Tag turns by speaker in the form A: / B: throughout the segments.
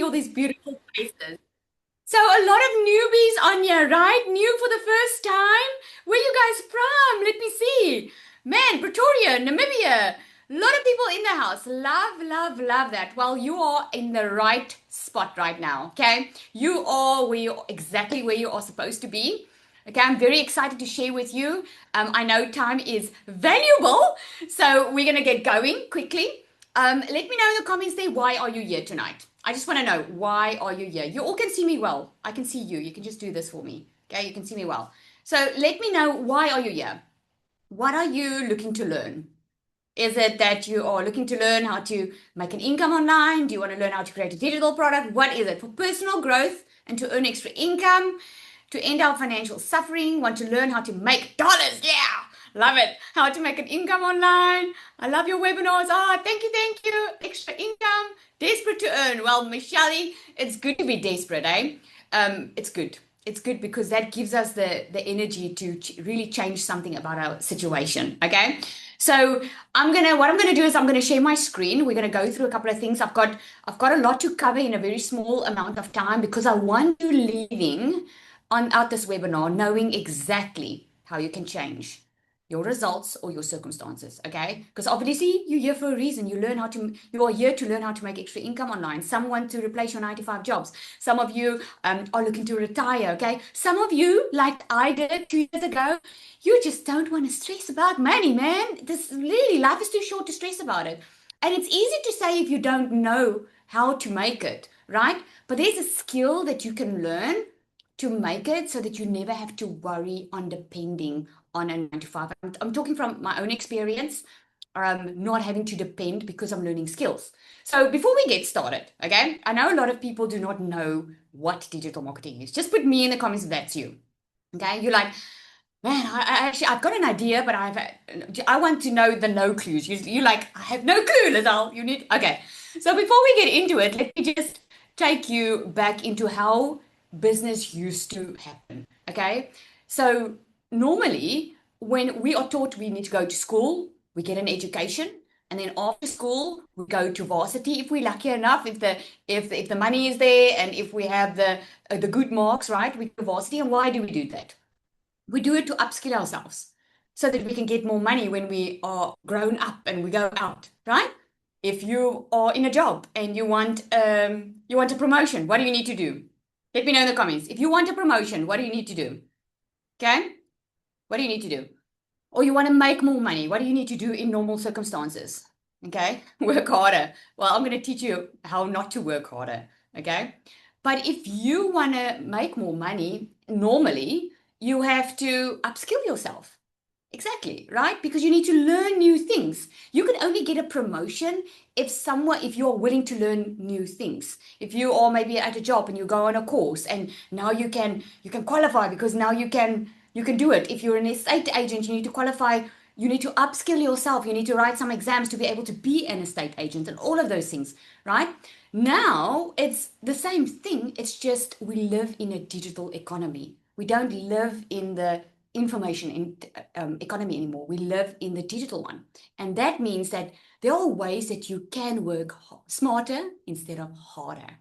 A: all these beautiful faces. So a lot of newbies on here, right? New for the first time. Where you guys from? Let me see. Man, Pretoria, Namibia. A lot of people in the house. Love, love, love that. Well, you are in the right spot right now, okay? You are exactly where you are supposed to be. Okay, I'm very excited to share with you. I know time is valuable, so we're gonna get going quickly. Let me know in the comments there, why are you here tonight? I just want to know, why are you here? You all can see me well. I can see you. You can just do this for me. Okay, you can see me well. So let me know, why are you here? What are you looking to learn? Is it that you are looking to learn how to make an income online? Do you want to learn how to create a digital product? What is it? For personal growth and to earn extra income, to end our financial suffering, want to learn how to make dollars? Yeah, love it. How to make an income online. I love your webinars. Ah, thank you, thank you. Extra income, desperate to earn. Well, Michelle, it's good to be desperate, eh? It's good. It's good because that gives us the energy to really change something about our situation. Okay. So what I'm gonna do is I'm gonna share my screen. We're gonna go through a couple of things. I've got a lot to cover in a very small amount of time because I want you leaving on out this webinar knowing exactly how you can change your results or your circumstances. Okay, because obviously you're here for a reason. You are here to learn how to make extra income online. Some want to replace your 9 to 5 jobs. Some of you are looking to retire. Okay, some of you, like I did 2 years ago, you just don't want to stress about money, man. This really, life is too short to stress about it. And it's easy to say if you don't know how to make it, right? But there's a skill that you can learn to make it so that you never have to worry on depending on a 9 to 5. I'm talking from my own experience, not having to depend because I'm learning skills. So before we get started, okay, I know a lot of people do not know what digital marketing is. Just put me in the comments if that's you. Okay, you're like, man, I've got an idea, but I want to know the no clues. You like, I have no clue, Lizelle. You need, okay. So before we get into it, let me just take you back into how business used to happen. Okay. So normally, when we are taught we need to go to school, we get an education, and then after school we go to varsity if we're lucky enough. If the money is there and if we have the good marks, right? We go to varsity. And why do we do that? We do it to upskill ourselves so that we can get more money when we are grown up and we go out, right? If you are in a job and you want a promotion, what do you need to do? Let me know in the comments. If you want a promotion, what do you need to do? Okay? What do you need to do? Or you want to make more money, what do you need to do in normal circumstances? Okay? Work harder. Well, I'm going to teach you how not to work harder. Okay? But if you want to make more money, normally you have to upskill yourself. Exactly, right? Because you need to learn new things. You can only get a promotion if you're willing to learn new things. If you are maybe at a job and you go on a course and now you can qualify because now you can do it. If you're an estate agent, you need to qualify, you need to upskill yourself, you need to write some exams to be able to be an estate agent and all of those things, right? Now it's the same thing. It's just we live in a digital economy. We don't live in the information economy anymore. We live in the digital one. And that means that there are ways that you can work smarter instead of harder.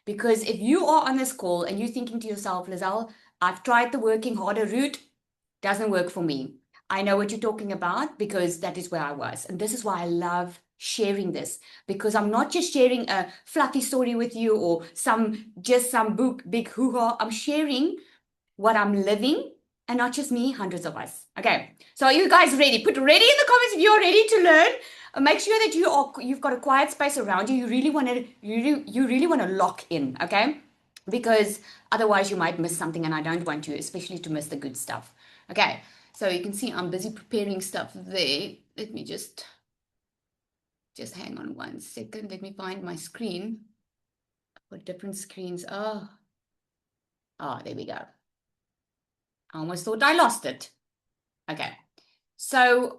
A: Because if you are on this call and you're thinking to yourself, Lizelle, I've tried the working harder route, doesn't work for me. I know what you're talking about because that is where I was. And this is why I love sharing this, because I'm not just sharing a fluffy story with you or some book, big hoo-ha. I'm sharing what I'm living, and not just me, hundreds of us. Okay, so are you guys ready? Put ready in the comments if you're ready to learn. Make sure that you've got a quiet space around you. You really want to lock in, okay? Because otherwise you might miss something, and I don't want you, especially to miss the good stuff. Okay, so you can see I'm busy preparing stuff there. Let me just hang on 1 second. Let me find my screen. I've got different screens. Oh, there we go. I almost thought I lost it. Okay, so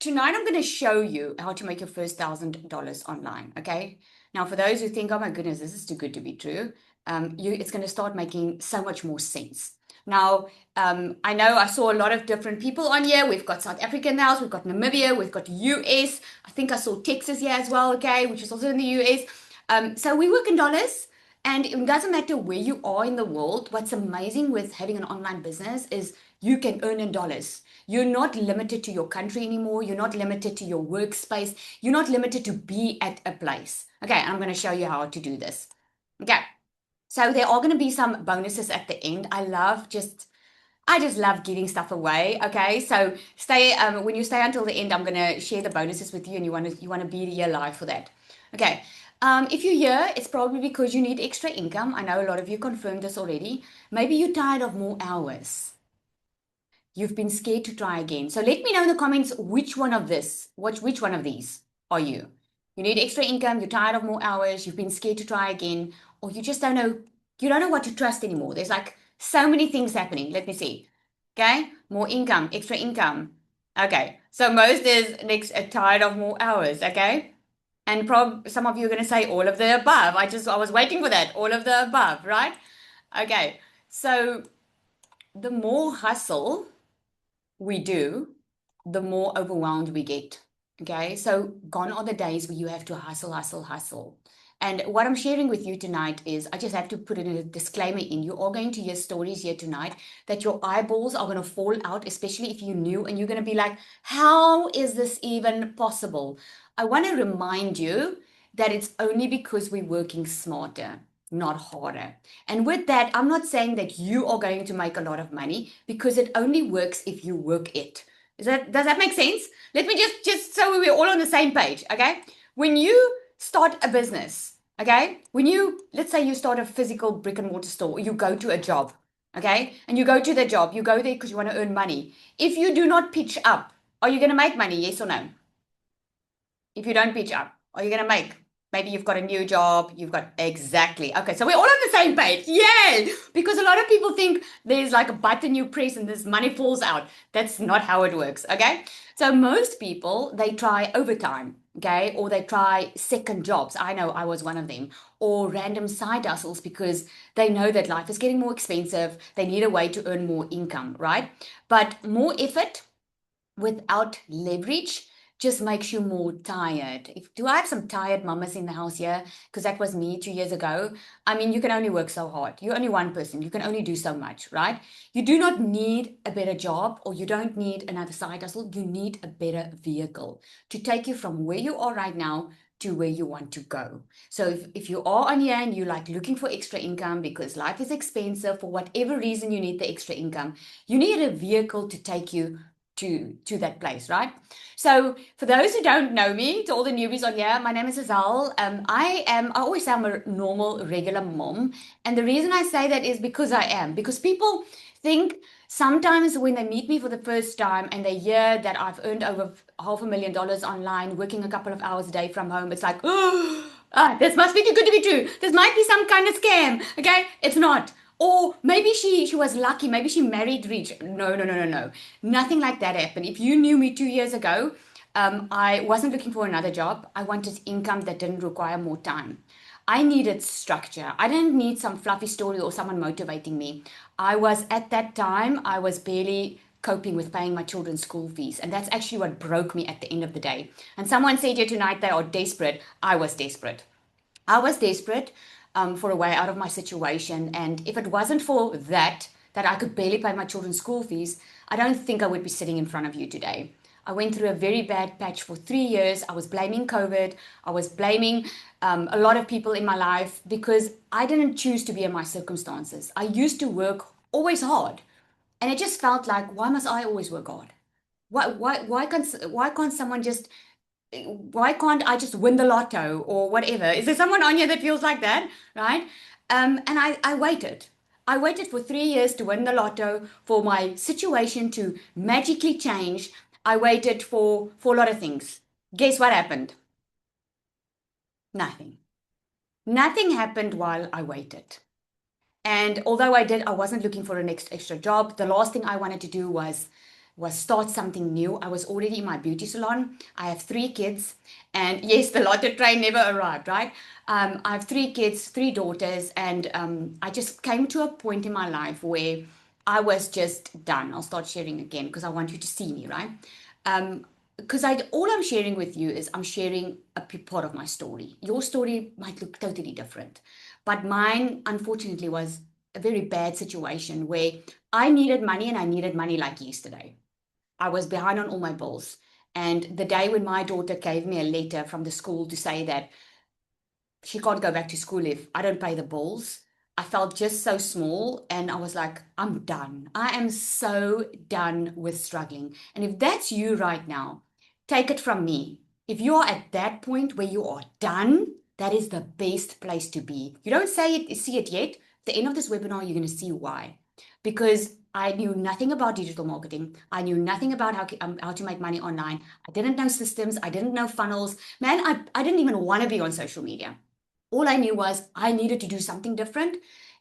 A: tonight I'm going to show you how to make your first $1,000 online. Okay, now for those who think, oh my goodness, this is too good to be true, it's going to start making so much more sense. Now, I know I saw a lot of different people on here. We've got South Africa in the house, we've got Namibia, we've got US. I think I saw Texas here as well, okay, which is also in the US. So we work in dollars, and it doesn't matter where you are in the world. What's amazing with having an online business is you can earn in dollars. You're not limited to your country anymore. You're not limited to your workspace. You're not limited to be at a place. Okay, I'm going to show you how to do this. Okay, so there are going to be some bonuses at the end. I just love giving stuff away. Okay, so stay. When you stay until the end, I'm gonna share the bonuses with you, and you wanna be here live for that. Okay. If you're here, it's probably because you need extra income. I know a lot of you confirmed this already. Maybe you're tired of more hours. You've been scared to try again. So let me know in the comments which one of these are you? You need extra income, you're tired of more hours, you've been scared to try again, or you just don't know, you don't know what to trust anymore. There's like so many things happening. Let me see. Okay, more income, extra income. Okay, so most is next tired of more hours. Okay, and some of you are going to say all of the above. I was waiting for that. All of the above, right? Okay, so the more hustle we do, the more overwhelmed we get. Okay, so gone are the days where you have to hustle, hustle, hustle. And what I'm sharing with you tonight is I just have to put in a disclaimer in. You are going to hear stories here tonight that your eyeballs are going to fall out, especially if you're new and you're going to be like, how is this even possible? I want to remind you that it's only because we're working smarter, not harder. And with that, I'm not saying that you are going to make a lot of money because it only works if you work it. Does that make sense? Let me just so we're all on the same page, okay? When you start a business, okay? Let's say you start a physical brick and mortar store, or you go to a job, okay? And you go to the job, you go there because you want to earn money. If you do not pitch up, are you going to make money? Yes or no? If you don't pitch up, are you going to make? Maybe you've got a new job. You've got exactly. Okay, so we're all on the same page. Yay! Because a lot of people think there's like a button you press and this money falls out. That's not how it works. Okay, so most people they try overtime. Okay, or they try second jobs. I know I was one of them, or random side hustles because they know that life is getting more expensive. They need a way to earn more income, right? But more effort without leverage just makes you more tired. Do I have some tired mamas in the house here? Because that was me 2 years ago. I mean, you can only work so hard. You're only one person. You can only do so much, right? You do not need a better job or you don't need another side hustle. You need a better vehicle to take you from where you are right now to where you want to go. So if you are on here and you're like looking for extra income because life is expensive, for whatever reason you need the extra income, you need a vehicle to take you to that place, right? So for those who don't know me, to all the newbies on here, my name is Azal. I always say I'm a normal, regular mom. And the reason I say that is because I am. Because people think sometimes when they meet me for the first time and they hear that I've earned over $500,000 online, working a couple of hours a day from home, it's like, oh, this must be too good to be true. This might be some kind of scam. Okay, it's not. Or maybe she was lucky. Maybe she married rich. No, no, no, no, no. Nothing like that happened. If you knew me 2 years ago, I wasn't looking for another job. I wanted income that didn't require more time. I needed structure. I didn't need some fluffy story or someone motivating me. At that time, I was barely coping with paying my children's school fees. And that's actually what broke me at the end of the day. And someone said here tonight they are desperate. I was desperate. I was desperate for a way out of my situation. And if it wasn't for that I could barely pay my children's school fees, I don't think I would be sitting in front of you today. I went through a very bad patch for 3 years. I was blaming COVID. I was blaming a lot of people in my life because I didn't choose to be in my circumstances. I used to work always hard. And it just felt like, why must I always work hard? Why can't someone just why can't I just win the lotto or whatever? Is there someone on here that feels like that? Right? And I waited. I waited for 3 years to win the lotto, for my situation to magically change. I waited for a lot of things. Guess what happened? Nothing. Nothing happened while I waited. And although I wasn't looking for a next extra job. The last thing I wanted to do was start something new. I was already in my beauty salon. I have 3 kids, and yes, the lotto train never arrived, right? I have 3 kids, 3 daughters, and I just came to a point in my life where I was just done. I'll start sharing again because I want you to see me, right? because all I'm sharing with you is I'm sharing a part of my story. Your story might look totally different, but mine, unfortunately, was a very bad situation where I needed money and I needed money like yesterday. I was behind on all my bills. And the day when my daughter gave me a letter from the school to say that she can't go back to school if I don't pay the bills, I felt just so small. And I was like, I'm done. I am so done with struggling. And if that's you right now, take it from me. If you are at that point where you are done, that is the best place to be. You don't see it yet. At the end of this webinar, you're going to see why. Because I knew nothing about digital marketing. I knew nothing about how to make money online. I didn't know systems. I didn't know funnels. Man, I didn't even want to be on social media. All I knew was I needed to do something different.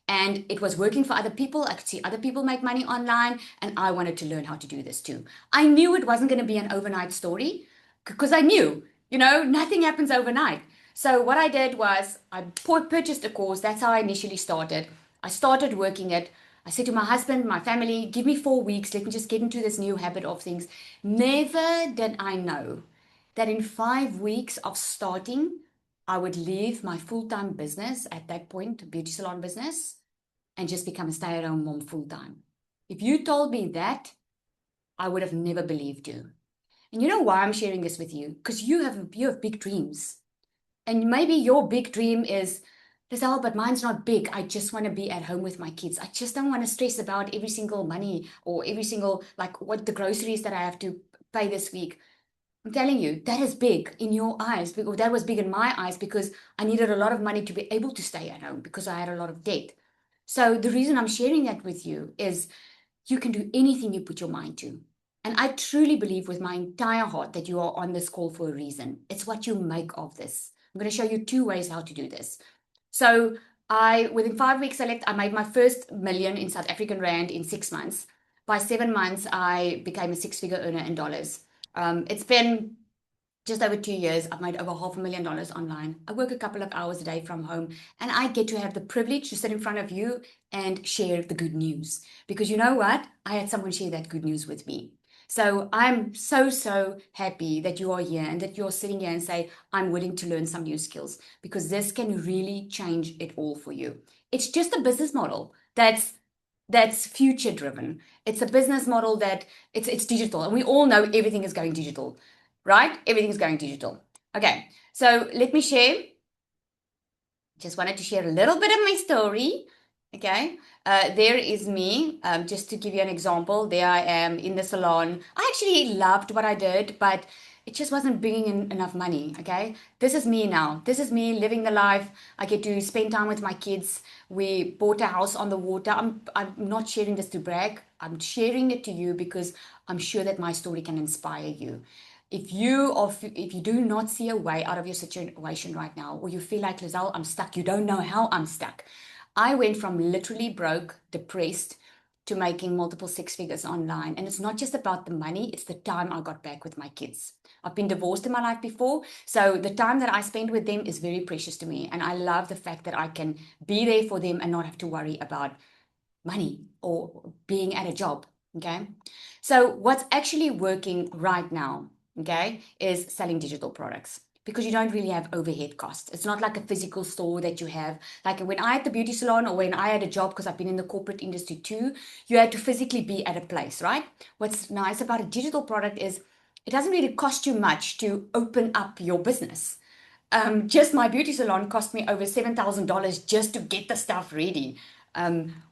A: And it was working for other people. I could see other people make money online, and I wanted to learn how to do this too. I knew it wasn't going to be an overnight story because I knew, nothing happens overnight. So what I did was I purchased a course. That's how I initially started. I started working it. I said to my husband, my family, give me 4 weeks. Let me just get into this new habit of things. Never did I know that in 5 weeks of starting, I would leave my full-time business at that point, beauty salon business, and just become a stay-at-home mom full-time. If you told me that, I would have never believed you. And you know why I'm sharing this with you? Because you have big dreams. And maybe your big dream is, Lizelle, but mine's not big. I just want to be at home with my kids. I just don't want to stress about every single money or every single, like what the groceries that I have to pay this week. I'm telling you, that is big in your eyes, because that was big in my eyes because I needed a lot of money to be able to stay at home because I had a lot of debt. So the reason I'm sharing that with you is you can do anything you put your mind to. And I truly believe with my entire heart that you are on this call for a reason. It's what you make of this. I'm going to show you 2 ways how to do this. So within 5 weeks I made my first million in South African Rand in 6 months. By 7 months, I became a six-figure earner in dollars. It's been just over 2 years. I've made over $500,000 online. I work a couple of hours a day from home, and I get to have the privilege to sit in front of you and share the good news. Because you know what? I had someone share that good news with me. So I'm so, so happy that you are here and that you're sitting here and say, I'm willing to learn some new skills, because this can really change it all for you. It's just a business model that's future driven. It's a business model that it's digital, and we all know everything is going digital, right? Everything is going digital. Okay, so let me share. Just wanted to share a little bit of my story. Okay, there is me. Just to give you an example, there I am in the salon. I actually loved what I did, but it just wasn't bringing in enough money. Okay, this is me now. This is me living the life. I get to spend time with my kids. We bought a house on the water. I'm not sharing this to brag. I'm sharing it to you because I'm sure that my story can inspire you. If you do not see a way out of your situation right now, or you feel like, Lizelle, I'm stuck, you don't know how I'm stuck. I went from literally broke, depressed, to making multiple six figures online. And it's not just about the money, it's the time I got back with my kids. I've been divorced in my life before, so the time that I spend with them is very precious to me. And I love the fact that I can be there for them and not have to worry about money or being at a job. Okay. So what's actually working right now, okay, is selling digital products, because you don't really have overhead costs. It's not like a physical store that you have. Like when I had the beauty salon, or when I had a job, because I've been in the corporate industry too, you had to physically be at a place, right? What's nice about a digital product is it doesn't really cost you much to open up your business. Just my beauty salon cost me over $7,000 just to get the stuff ready.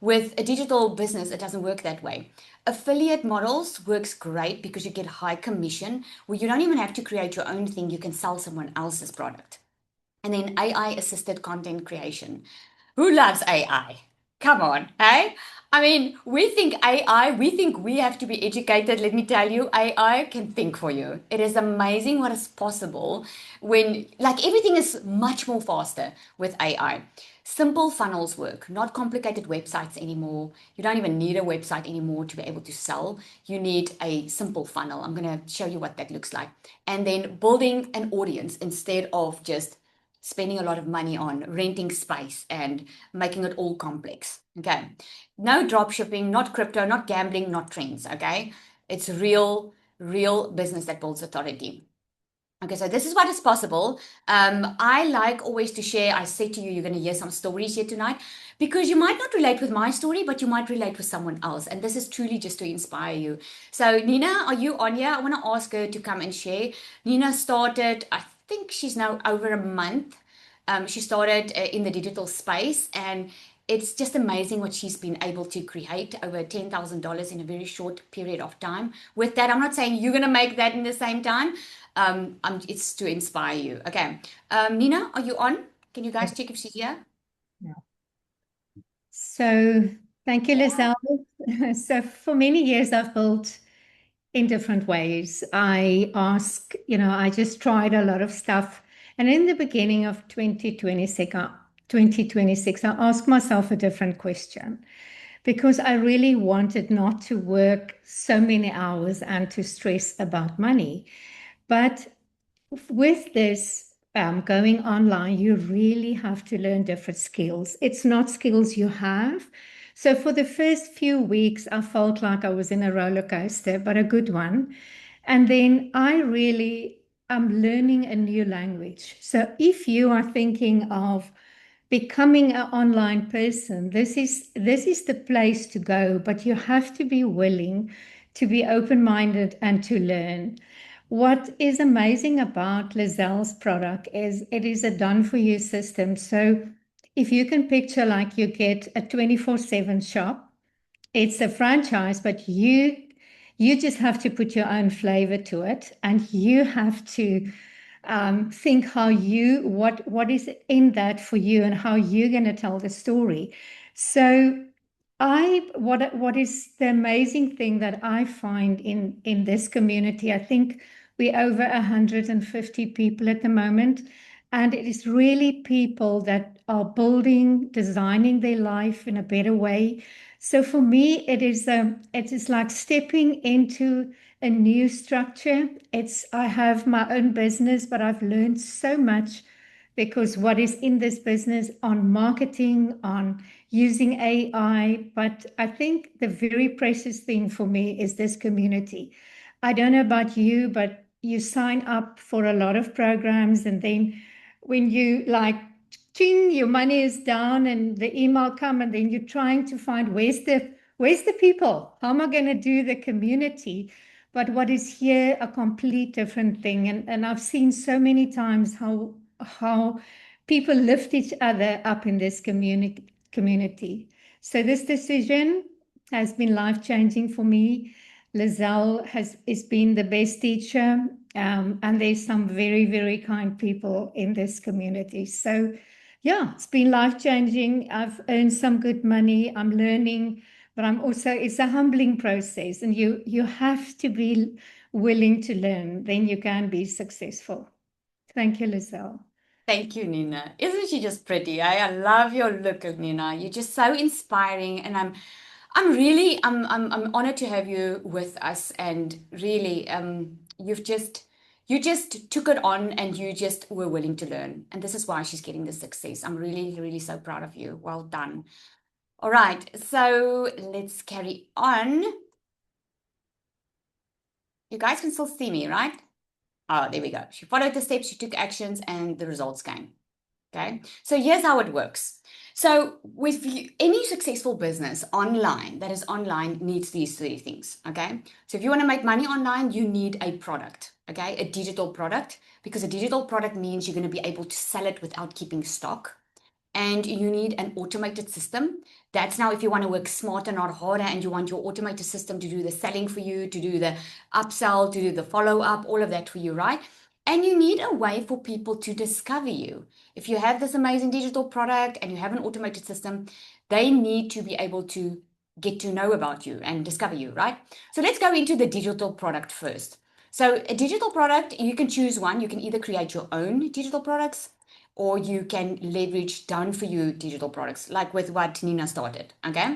A: With a digital business, it doesn't work that way. Affiliate models works great because you get high commission, where you don't even have to create your own thing. You can sell someone else's product. And then AI assisted content creation. Who loves AI? Come on, hey? I mean, we think AI, we think we have to be educated. Let me tell you, AI can think for you. It is amazing what is possible when, like, everything is much more faster with AI. Simple funnels work, not complicated websites anymore. You don't even need a website anymore to be able to sell. You need a simple funnel. I'm going to show you what that looks like. And then building an audience instead of just spending a lot of money on renting space and making it all complex. Okay. No drop shipping, not crypto, not gambling, not trends. Okay. It's real real business that builds authority. Okay, so this is what is possible. I like always to share. I said to you, you're going to hear some stories here tonight because you might not relate with my story, but you might relate with someone else. And this is truly just to inspire you. So, Nina, are you on here? I want to ask her to come and share. Nina started, I think she's now over a month. She started in the digital space, and it's just amazing what she's been able to create, over $10,000 in a very short period of time. With that, I'm not saying you're going to make that in the same time. It's to inspire you. Okay. Nina, are you on? Can you guys check if she's here?
B: Yeah. So thank you, Lizelle. So for many years, I've built in different ways. I just tried a lot of stuff. And in the beginning of 2026, I asked myself a different question because I really wanted not to work so many hours and to stress about money. But with this going online, you really have to learn different skills. It's not skills you have. So for the first few weeks, I felt like I was in a roller coaster, but a good one. And then I'm learning a new language. So if you are thinking of becoming an online person, this is the place to go, but you have to be willing to be open-minded and to learn. What is amazing about Lizelle's product is it is a done-for-you system. So if you can picture like you get a 24/7 shop, it's a franchise, but you just have to put your own flavor to it, and you have to think what is in that for you and how you're going to tell the story. So what is the amazing thing that I find in this community? I think we're over 150 people at the moment, and it is really people that are building, designing their life in a better way. So for me, it is like stepping into a new structure. I have my own business, but I've learned so much because what is in this business on marketing, on using AI. But I think the very precious thing for me is this community. I don't know about you, but you sign up for a lot of programs, and then when you like, ching, your money is down and the email come, and then you're trying to find where's the people? How am I going to do the community? But what is here a complete different thing. And I've seen so many times how people lift each other up in this community. So this decision has been life-changing for me. Lizelle has been the best teacher, and there's some very, very kind people in this community. So yeah, it's been life-changing. I've earned some good money. I'm learning, but it's a humbling process, and you have to be willing to learn, then you can be successful. Thank you, Lizelle.
A: Thank you, Nina. Isn't she just pretty? I love your look, Nina. You're just so inspiring, and I'm honored to have you with us. And really, you just took it on, and you just were willing to learn. And this is why she's getting the success. I'm really, really so proud of you. Well done. All right, so let's carry on. You guys can still see me, right? Oh, there we go. She followed the steps, she took actions, and the results came. Okay, so here's how it works. So with any successful business online that is online needs these three things. Okay, so if you want to make money online, you need a product. Okay, a digital product, because a digital product means you're going to be able to sell it without keeping stock. And you need an automated system. That's now if you want to work smarter, not harder, and you want your automated system to do the selling for you, to do the upsell, to do the follow up, all of that for you, right? And you need a way for people to discover you. If you have this amazing digital product and you have an automated system, they need to be able to get to know about you and discover you, right? So let's go into the digital product first. So a digital product, you can choose one. You can either create your own digital products, or you can leverage done for you digital products, like with what Nina started. Okay.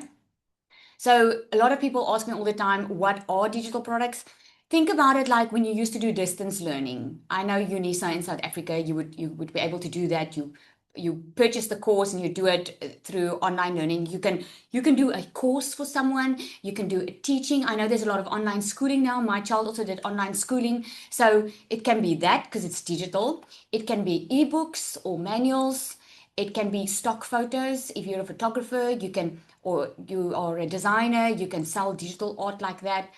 A: So a lot of people ask me all the time, what are digital products? Think about it like when you used to do distance learning. I know UNISA in South Africa, you would be able to do that. You you purchase the course and you do it through online learning. You can do a course for someone. You can do a teaching. I know there's a lot of online schooling now. My child also did online schooling. So it can be that because it's digital. It can be ebooks or manuals. It can be stock photos. If you're a photographer, you can, or you are a designer, you can sell digital art like that.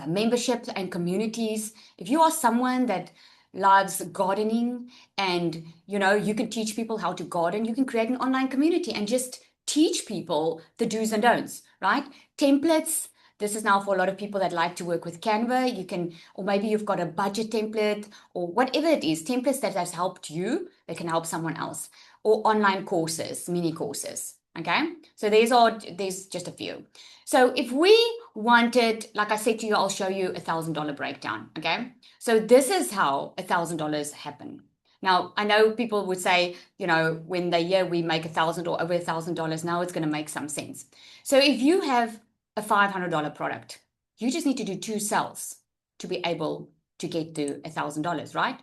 A: Memberships and communities. If you are someone that loves gardening and you can teach people how to garden, you can create an online community and just teach people the do's and don'ts, right? Templates. This is now for a lot of people that like to work with Canva. You can, or maybe you've got a budget template or whatever it is, templates that has helped you, that can help someone else, or online courses, mini courses. Okay. So there's just a few. So if we wanted, like I said to you, I'll show you $1,000 breakdown. Okay. So this is how $1,000 happen. Now, I know people would say, when they hear we make 1,000 or over $1,000, now it's going to make some sense. So if you have a $500 product, you just need to do 2 sales to be able to get to $1,000, right?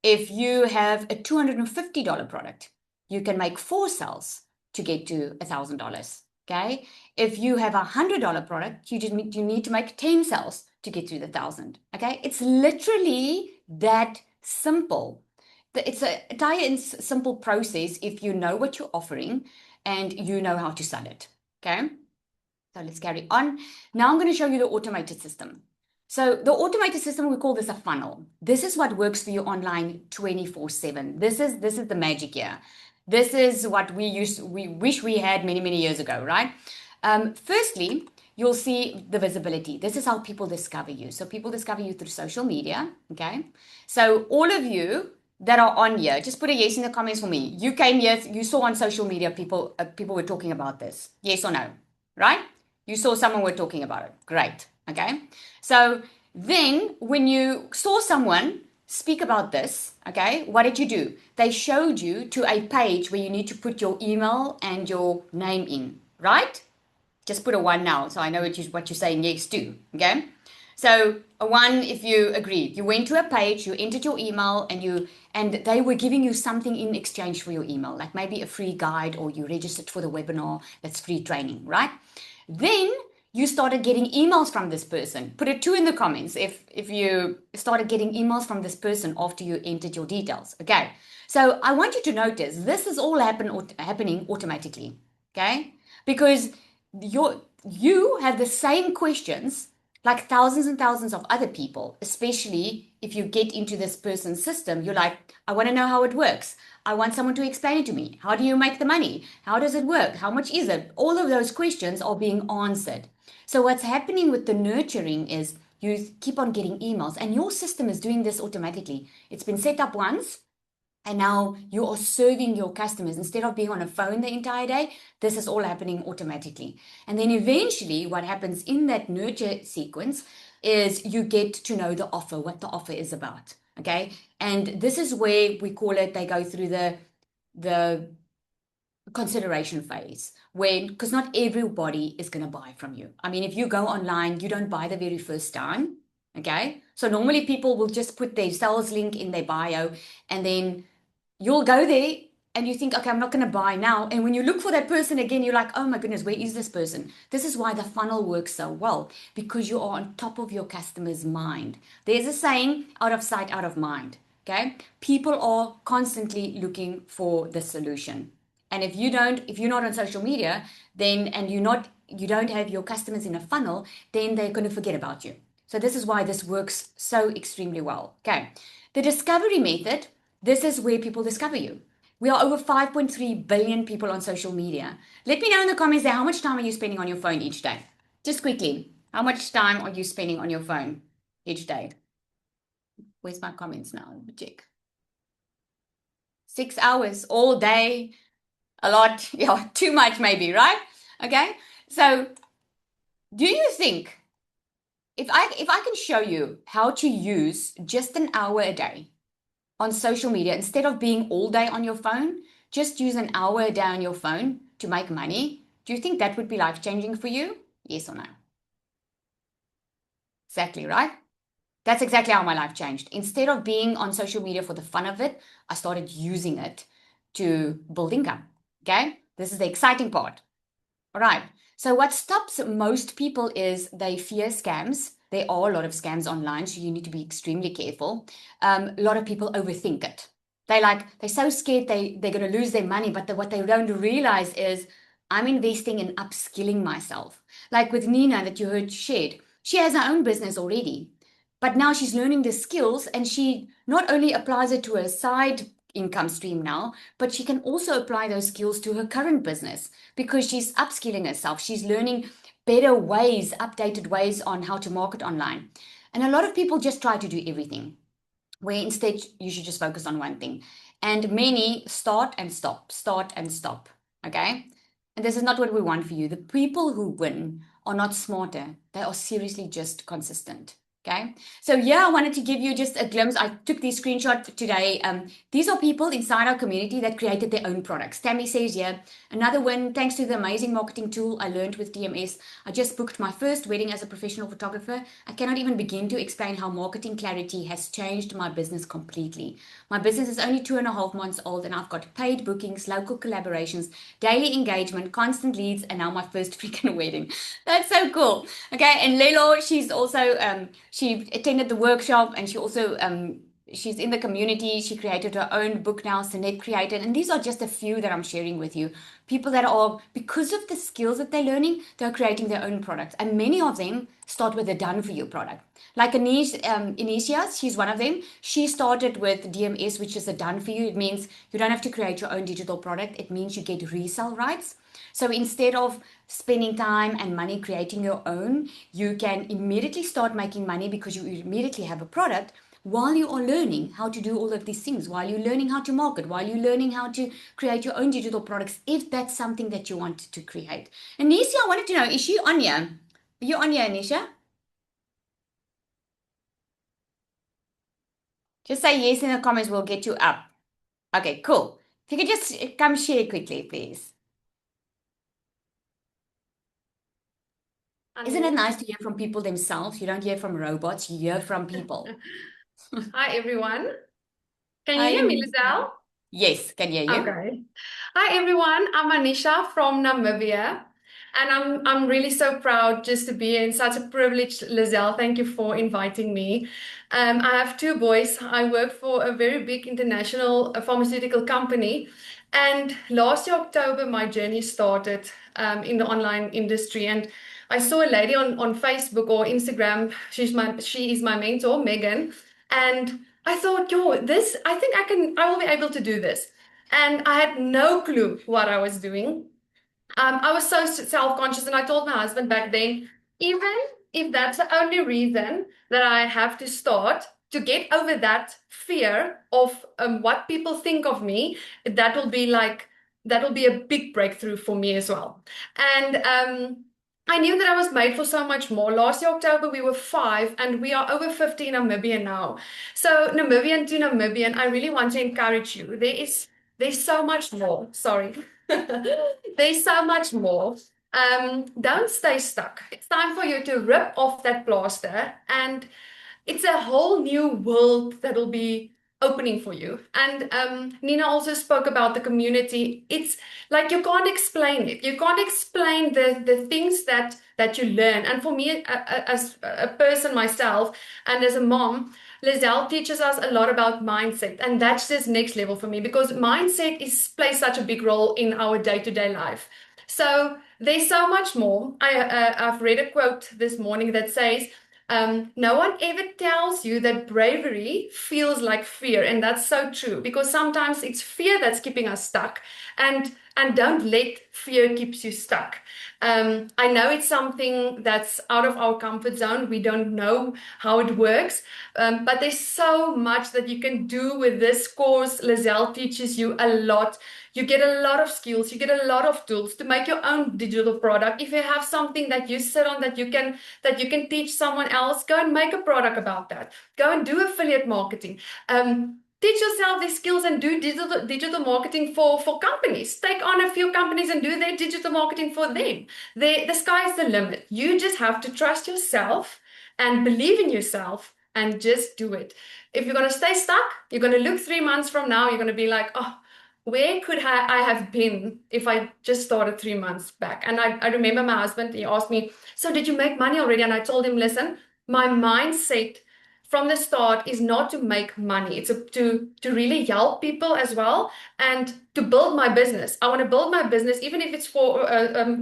A: If you have a $250 product, you can make 4 sales to get to $1,000. Okay. If you have a $100 product, you need to make 10 sales to get to the 1,000. Okay. It's literally that simple. It's a entire simple process if you know what you're offering and you know how to sell it. Okay. So let's carry on. Now I'm going to show you the automated system. So the automated system, we call this a funnel. This is what works for you online 24/7. This is the magic here. This is what we wish we had many, many years ago, right? Firstly, you'll see the visibility. This is how people discover you. So people discover you through social media, okay? So all of you that are on here, just put a yes in the comments for me. You came here, you saw on social media people were talking about this. Yes or no, right? You saw someone were talking about it. Great, okay? So then when you saw someone speak about this, okay, what did you do? They showed you to a page where you need to put your email and your name in, right? Just put a 1 now, so I know what you're saying yes to, okay? So a 1 if you agreed. You went to a page, you entered your email, and they were giving you something in exchange for your email, like maybe a free guide, or you registered for the webinar that's free training, right? Then you started getting emails from this person. Put a 2 in the comments if you started getting emails from this person after you entered your details. Okay. So I want you to notice this is all happening automatically. Okay. Because you have the same questions like thousands and thousands of other people, especially if you get into this person's system. You're like, I want to know how it works. I want someone to explain it to me. How do you make the money? How does it work? How much is it? All of those questions are being answered. So what's happening with the nurturing is you keep on getting emails, and your system is doing this automatically. It's been set up once, and now you are serving your customers. Instead of being on a phone the entire day, this is all happening automatically. And then eventually what happens in that nurture sequence is you get to know the offer, what the offer is about. Okay. And this is where we call it, they go through the consideration phase, because not everybody is going to buy from you. I mean, if you go online, you don't buy the very first time. Okay. So normally people will just put their sales link in their bio, and then you'll go there and you think, okay, I'm not going to buy now. And when you look for that person again, you're like, oh my goodness, where is this person? This is why the funnel works so well, because you are on top of your customer's mind. There's a saying, out of sight, out of mind. Okay. People are constantly looking for the solution. And if you're not on social media, then, and you don't have your customers in a funnel, then they're going to forget about you. So this is why this works so extremely well. Okay. The discovery method, this is where people discover you. We are over 5.3 billion people on social media. Let me know in the comments there, how much time are you spending on your phone each day? Just quickly, how much time are you spending on your phone each day? Where's my comments now? Let me check. 6 hours all day. A lot, yeah, too much maybe, right? Okay. So do you think if I can show you how to use just an hour a day on social media, instead of being all day on your phone, just use an hour a day on your phone to make money, do you think that would be life-changing for you? Yes or no? Exactly, right? That's exactly how my life changed. Instead of being on social media for the fun of it, I started using it to build income. Okay. This is the exciting part. All right. So what stops most people is they fear scams. There are a lot of scams online, so you need to be extremely careful. A lot of people overthink it. They're so scared they're going to lose their money, but what they don't realize is I'm investing in upskilling myself. Like with Nina that you heard shared, she has her own business already, but now she's learning the skills and she not only applies it to her side income stream now, but she can also apply those skills to her current business because she's upskilling herself. She's learning better ways, updated ways on how to market online. And a lot of people just try to do everything, where instead you should just focus on one thing. And many start and stop, start and stop. Okay. And this is not what we want for you. The people who win are not smarter, they are seriously just consistent. Okay. So yeah, I wanted to give you just a glimpse. I took these screenshots today. These are people inside our community that created their own products. Tammy says here, another win thanks to the amazing marketing tool I learned with DMS. I just booked my first wedding as a professional photographer. I cannot even begin to explain how marketing clarity has changed my business completely. My business is only 2.5 months old and I've got paid bookings, local collaborations, daily engagement, constant leads, and now my first freaking wedding. That's so cool. Okay, and Lelo, she's also she attended the workshop and she also she's in the community. She created her own book now, Sinette created, and these are just a few that I'm sharing with you. People that are, because of the skills that they're learning, they're creating their own products, and many of them start with a done for you product. Like Inicia, she's one of them. She started with DMS, which is a done for you. It means you don't have to create your own digital product. It means you get resale rights. So instead of spending time and money creating your own, you can immediately start making money because you immediately have a product while you are learning how to do all of these things, while you're learning how to market, while you're learning how to create your own digital products, if that's something that you want to create. Anisha, I wanted to know, is she on here? Are you on here, Anisha? Just say yes in the comments, we'll get you up. Okay, cool. If you could just come share quickly, please. Isn't it nice to hear from people themselves? You don't hear from robots, you hear from people.
C: Hi, everyone. Can
A: Hi,
C: you hear me,
A: Anisha.
C: Lizelle?
A: Yes, can hear you.
C: Okay. Hi, everyone. I'm Anisha from Namibia, and I'm really so proud just to be here. It's such a privilege, Lizelle. Thank you for inviting me. I have two boys. I work for a very big international pharmaceutical company, and last year, October, my journey started in the online industry, and I saw a lady on Facebook or Instagram. She is my mentor, Megan, and I thought, yo, this, I think I will be able to do this. And I had no clue what I was doing. I was so self-conscious, and I told my husband back then, even if that's the only reason that I have to start to get over that fear of what people think of me, that will be a big breakthrough for me as well. And I knew that I was made for so much more. Last year, October, we were 5, and we are over 50 in Namibia now. So Namibian to Namibian, I really want to encourage you. There's so much more. Sorry. There's so much more. Don't stay stuck. It's time for you to rip off that plaster, and it's a whole new world that will be opening for you. And Nina also spoke about the community. It's like you can't explain it. You can't explain the things that you learn. And for me, as a person myself and as a mom, Lizelle teaches us a lot about mindset, and that's just next level for me because mindset plays such a big role in our day-to-day life. So there's so much more. I've read a quote this morning that says, no one ever tells you that bravery feels like fear, and that's so true because sometimes it's fear that's keeping us stuck, and don't let fear keeps you stuck. I know it's something that's out of our comfort zone. We don't know how it works, but there's so much that you can do with this course. Lizelle teaches you a lot. You get a lot of skills, you get a lot of tools to make your own digital product. If you have something that you sit on that you can teach someone else, go and make a product about that. Go and do affiliate marketing. Teach yourself these skills and do digital marketing for companies. Take on a few companies and do their digital marketing for them. The sky is the limit. You just have to trust yourself and believe in yourself and just do it. If you're going to stay stuck, you're going to look 3 months from now, you're going to be like, oh, where could I have been if I just started 3 months back? And I remember my husband, he asked me, so did you make money already? And I told him, listen, my mindset from the start is not to make money. It's to really help people as well and to build my business. I want to build my business, even if it's for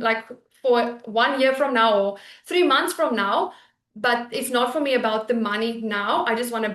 C: like for 1 year from now or 3 months from now. But it's not for me about the money now. I just want to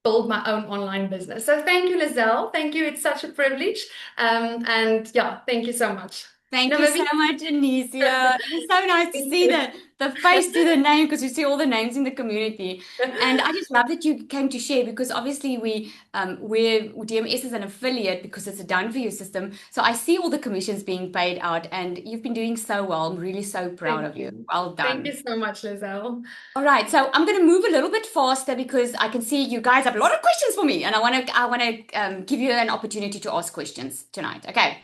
C: build my own online business. So thank you, Lizelle. Thank you. It's such a privilege. And yeah, thank you so much.
A: Thank
C: Now,
A: you
C: maybe-
A: so much, Anicia. It's so nice to see the face to the name because you see all the names in the community. And I just love that you came to share because obviously we're DMS is an affiliate because it's a done for you system. So I see all the commissions being paid out and you've been doing so well. I'm really so proud of you. Well done.
C: Thank you so much, Lizelle.
A: All right, so I'm going to move a little bit faster because I can see you guys have a lot of questions for me, and I want to give you an opportunity to ask questions tonight. Okay,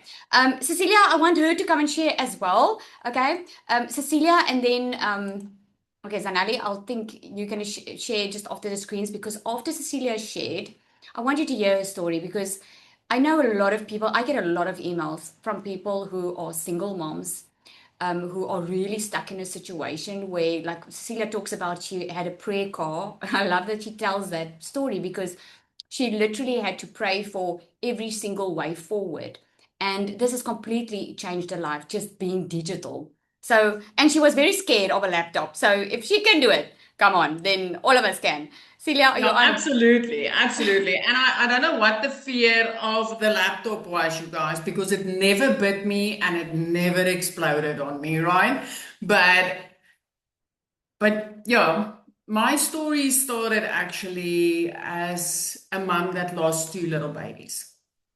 A: Cecilia, I want her to come and share as well. Okay, Cecilia, and then okay, Zanali, I'll think you're going to share just after the screens because after Cecilia shared, I want you to hear her story because I know a lot of people. I get a lot of emails from people who are single moms. Who are really stuck in a situation where, like Cecilia talks about, she had a prayer car. I love that she tells that story because she literally had to pray for every single way forward. And this has completely changed her life, just being digital. So, and she was very scared of a laptop. So if she can do it, come on, then all of us can. Celia, are you
D: No,
A: on?
D: absolutely, absolutely. And I don't know what the fear of the laptop was, you guys, because it never bit me and it never exploded on me, right? But yeah, my story started actually as a mom that lost 2 little babies.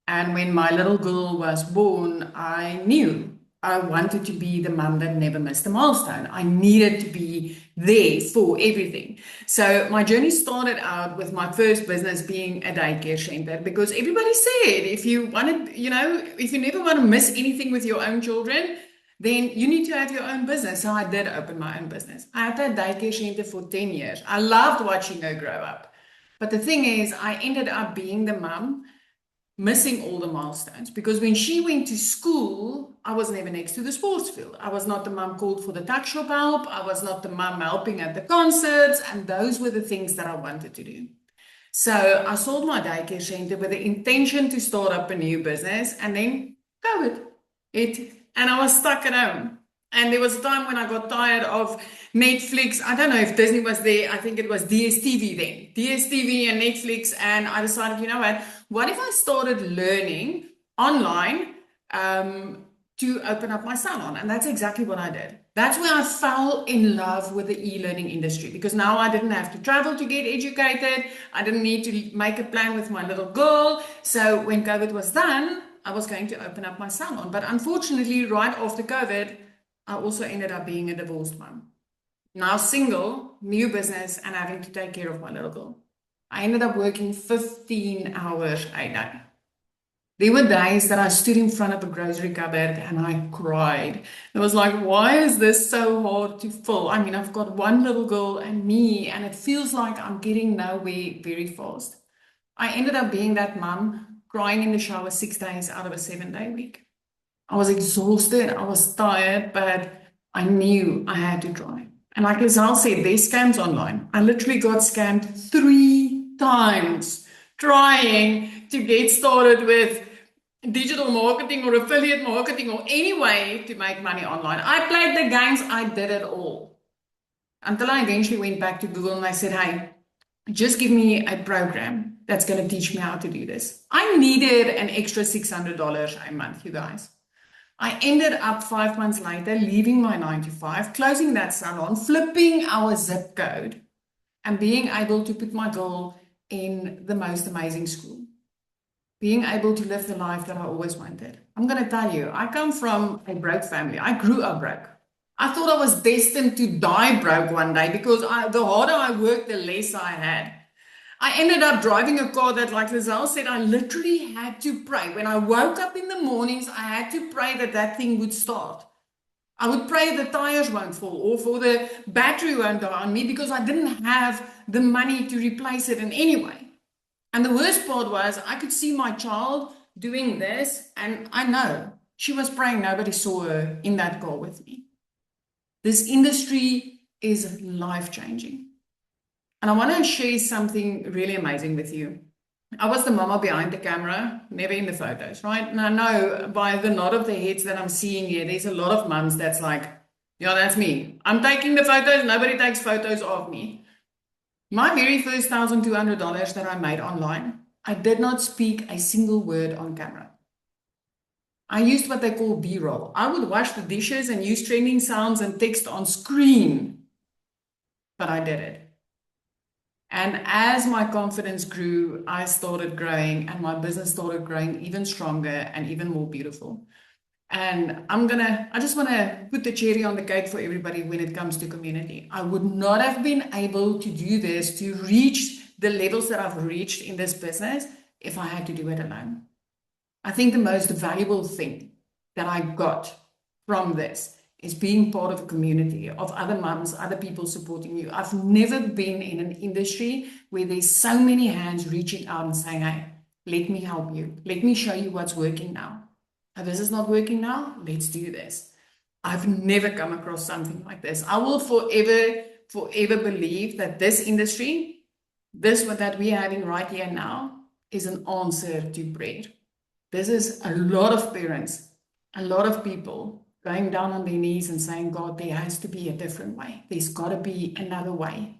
D: And when my little girl was born, I knew I wanted to be the mom that never missed a milestone. I needed to be there for everything. So my journey started out with my first business being a daycare center because everybody said if you wanted, if you never want to miss anything with your own children, then you need to have your own business. So I did open my own business. I had that daycare center for 10 years. I loved watching her grow up. But the thing is, I ended up being the mom missing all the milestones because when she went to school, I was never next to the sports field. I was not the mom called for the tuck shop help. I was not the mom helping at the concerts. And those were the things that I wanted to do. So I sold my daycare center with the intention to start up a new business and then COVID hit. And I was stuck at home. And there was a time when I got tired of Netflix. I don't know if Disney was there. I think it was DSTV then. DSTV and Netflix. And I decided, you know what if I started learning online to open up my salon? And that's exactly what I did. That's where I fell in love with the e-learning industry because now I didn't have to travel to get educated. I didn't need to make a plan with my little girl. So when COVID was done, I was going to open up my salon. But unfortunately, right after COVID, I also ended up being a divorced mom. Now single, new business, and having to take care of my little girl. I ended up working 15 hours a day. There were days that I stood in front of a grocery cupboard and I cried. It was like, why is this so hard to fill? I mean, I've got one little girl and me, and it feels like I'm getting nowhere very fast. I ended up being that mom crying in the shower 6 days out of a 7-day week. I was exhausted, I was tired, but I knew I had to try. And like Lizelle said, there's scams online. I literally got scammed 3 times trying to get started with digital marketing or affiliate marketing or any way to make money online. I played the games, I did it all. Until I eventually went back to Google and I said, hey, just give me a program that's going to teach me how to do this. I needed an extra $600 a month, you guys. I ended up 5 months later leaving my 9-to-5, closing that salon, flipping our zip code, and being able to put my girl in the most amazing school. Being able to live the life that I always wanted. I'm going to tell you, I come from a broke family. I grew up broke. I thought I was destined to die broke one day because the harder I worked, the less I had. I ended up driving a car that, like Lizelle said, I literally had to pray. When I woke up in the mornings, I had to pray that that thing would start. I would pray the tires won't fall off or the battery won't die on me because I didn't have the money to replace it in any way. And the worst part was I could see my child doing this, and I know she was praying nobody saw her in that car with me. This industry is life-changing. And I want to share something really amazing with you. I was the mama behind the camera, never in the photos, right? And I know by the nod of the heads that I'm seeing here, there's a lot of mums that's like, yeah, that's me. I'm taking the photos, nobody takes photos of me. My very first $1,200 that I made online, I did not speak a single word on camera. I used what they call B-roll. I would wash the dishes and use trending sounds and text on screen, but I did it. And as my confidence grew, I started growing and my business started growing even stronger and even more beautiful. And I just want to put the cherry on the cake for everybody when it comes to community. I would not have been able to do this, to reach the levels that I've reached in this business if I had to do it alone. I think the most valuable thing that I got from this is being part of a community of other mums, other people supporting you. I've never been in an industry where there's so many hands reaching out and saying, hey, let me help you. Let me show you what's working now. Oh, this is not working now. Let's do this. I've never come across something like this. I will forever believe that this industry, that we're having right here now, is an answer to prayer. This is a lot of parents, a lot of people going down on their knees and saying, God, there has to be a different way. There's got to be another way.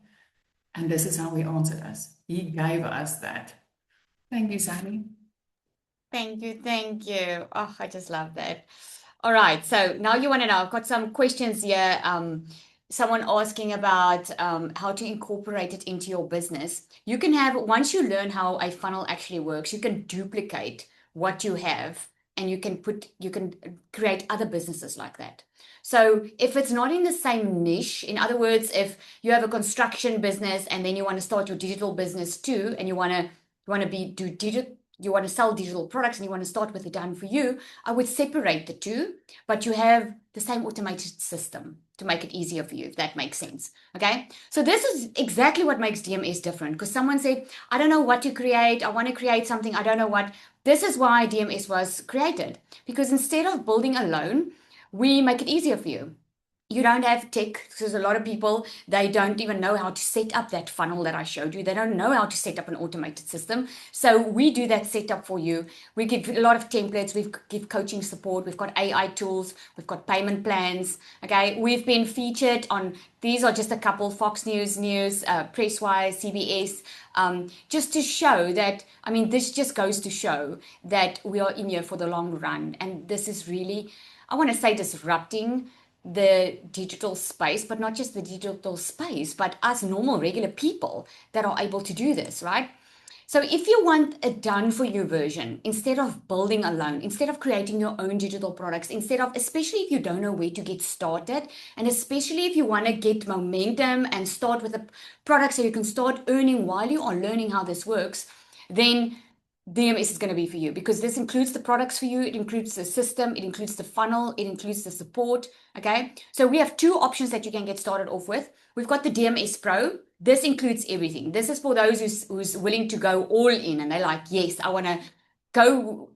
D: And this is how he answered us. He gave us that. Thank you, Sammy.
A: Thank you. Thank you. Oh, I just love that. All right. So now you want to know, I've got some questions here. Someone asking about how to incorporate it into your business. You can have, once you learn how a funnel actually works, you can duplicate what you have and you can create other businesses like that. So if it's not in the same niche, in other words, if you have a construction business and then you want to start your digital business too, and you want to sell digital products and you want to start with it done for you, I would separate the two, but you have the same automated system to make it easier for you, if that makes sense. Okay. So this is exactly what makes DMS different, because someone said, I don't know what to create. I want to create something. I don't know what. This is why DMS was created, because instead of building alone, we make it easier for you. You don't have tech, because a lot of people, they don't even know how to set up that funnel that I showed you. They don't know how to set up an automated system. So we do that setup for you. We give a lot of templates. We give coaching support. We've got AI tools. We've got payment plans. Okay. We've been featured on, these are just a couple, Fox News, Presswire, CBS, just to show that, I mean, this just goes to show that we are in here for the long run. And this is really, I want to say, disrupting the digital space, but not just the digital space, but us normal, regular people that are able to do this, right? So if you want a done for you version, instead of building alone, instead of creating your own digital products, especially if you don't know where to get started, and especially if you want to get momentum and start with a product so you can start earning while you are learning how this works, then DMS is going to be for you, because this includes the products for you. It includes the system. It includes the funnel. It includes the support. Okay. So we have two options that you can get started off with. We've got the DMS Pro. This includes everything. This is for those who's willing to go all in and they're like, yes, I want to go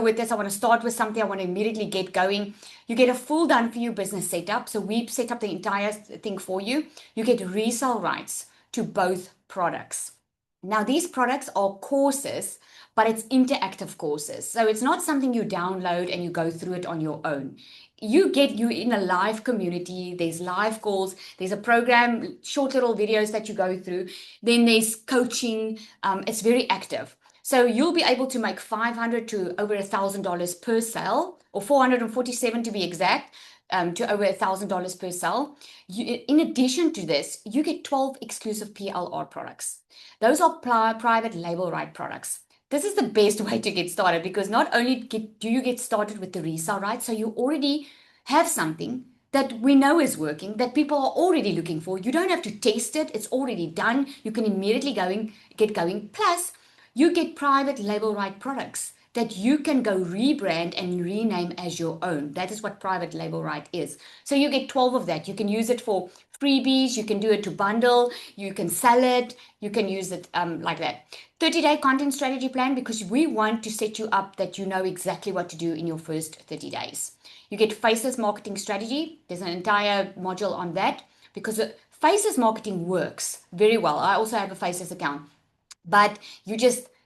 A: with this. I want to start with something. I want to immediately get going. You get a full done for you business setup. So we set up the entire thing for you. You get resale rights to both products. Now, these products are courses, but it's interactive courses. So it's not something you download and you go through it on your own. You in a live community. There's live calls. There's a program, short little videos that you go through. Then there's coaching. It's very active. So you'll be able to make $500 to over $1,000 per sale, or $447 to be exact. To over $1,000 per sale. In addition to this, you get 12 exclusive PLR products. Those are private label right products. This is the best way to get started, because not only do you get started with the resale rights, so you already have something that we know is working, that people are already looking for. You don't have to test it. It's already done. You can immediately get going. Plus, you get private label right products that you can go rebrand and rename as your own. That is what private label right is. So you get 12 of that. You can use it for freebies, you can do it to bundle, you can sell it, you can use it like that. 30-day content strategy plan, because we want to set you up that you know exactly what to do in your first 30 days. You get faceless marketing strategy. There's an entire module on that because faceless marketing works very well. I also have a faceless account, but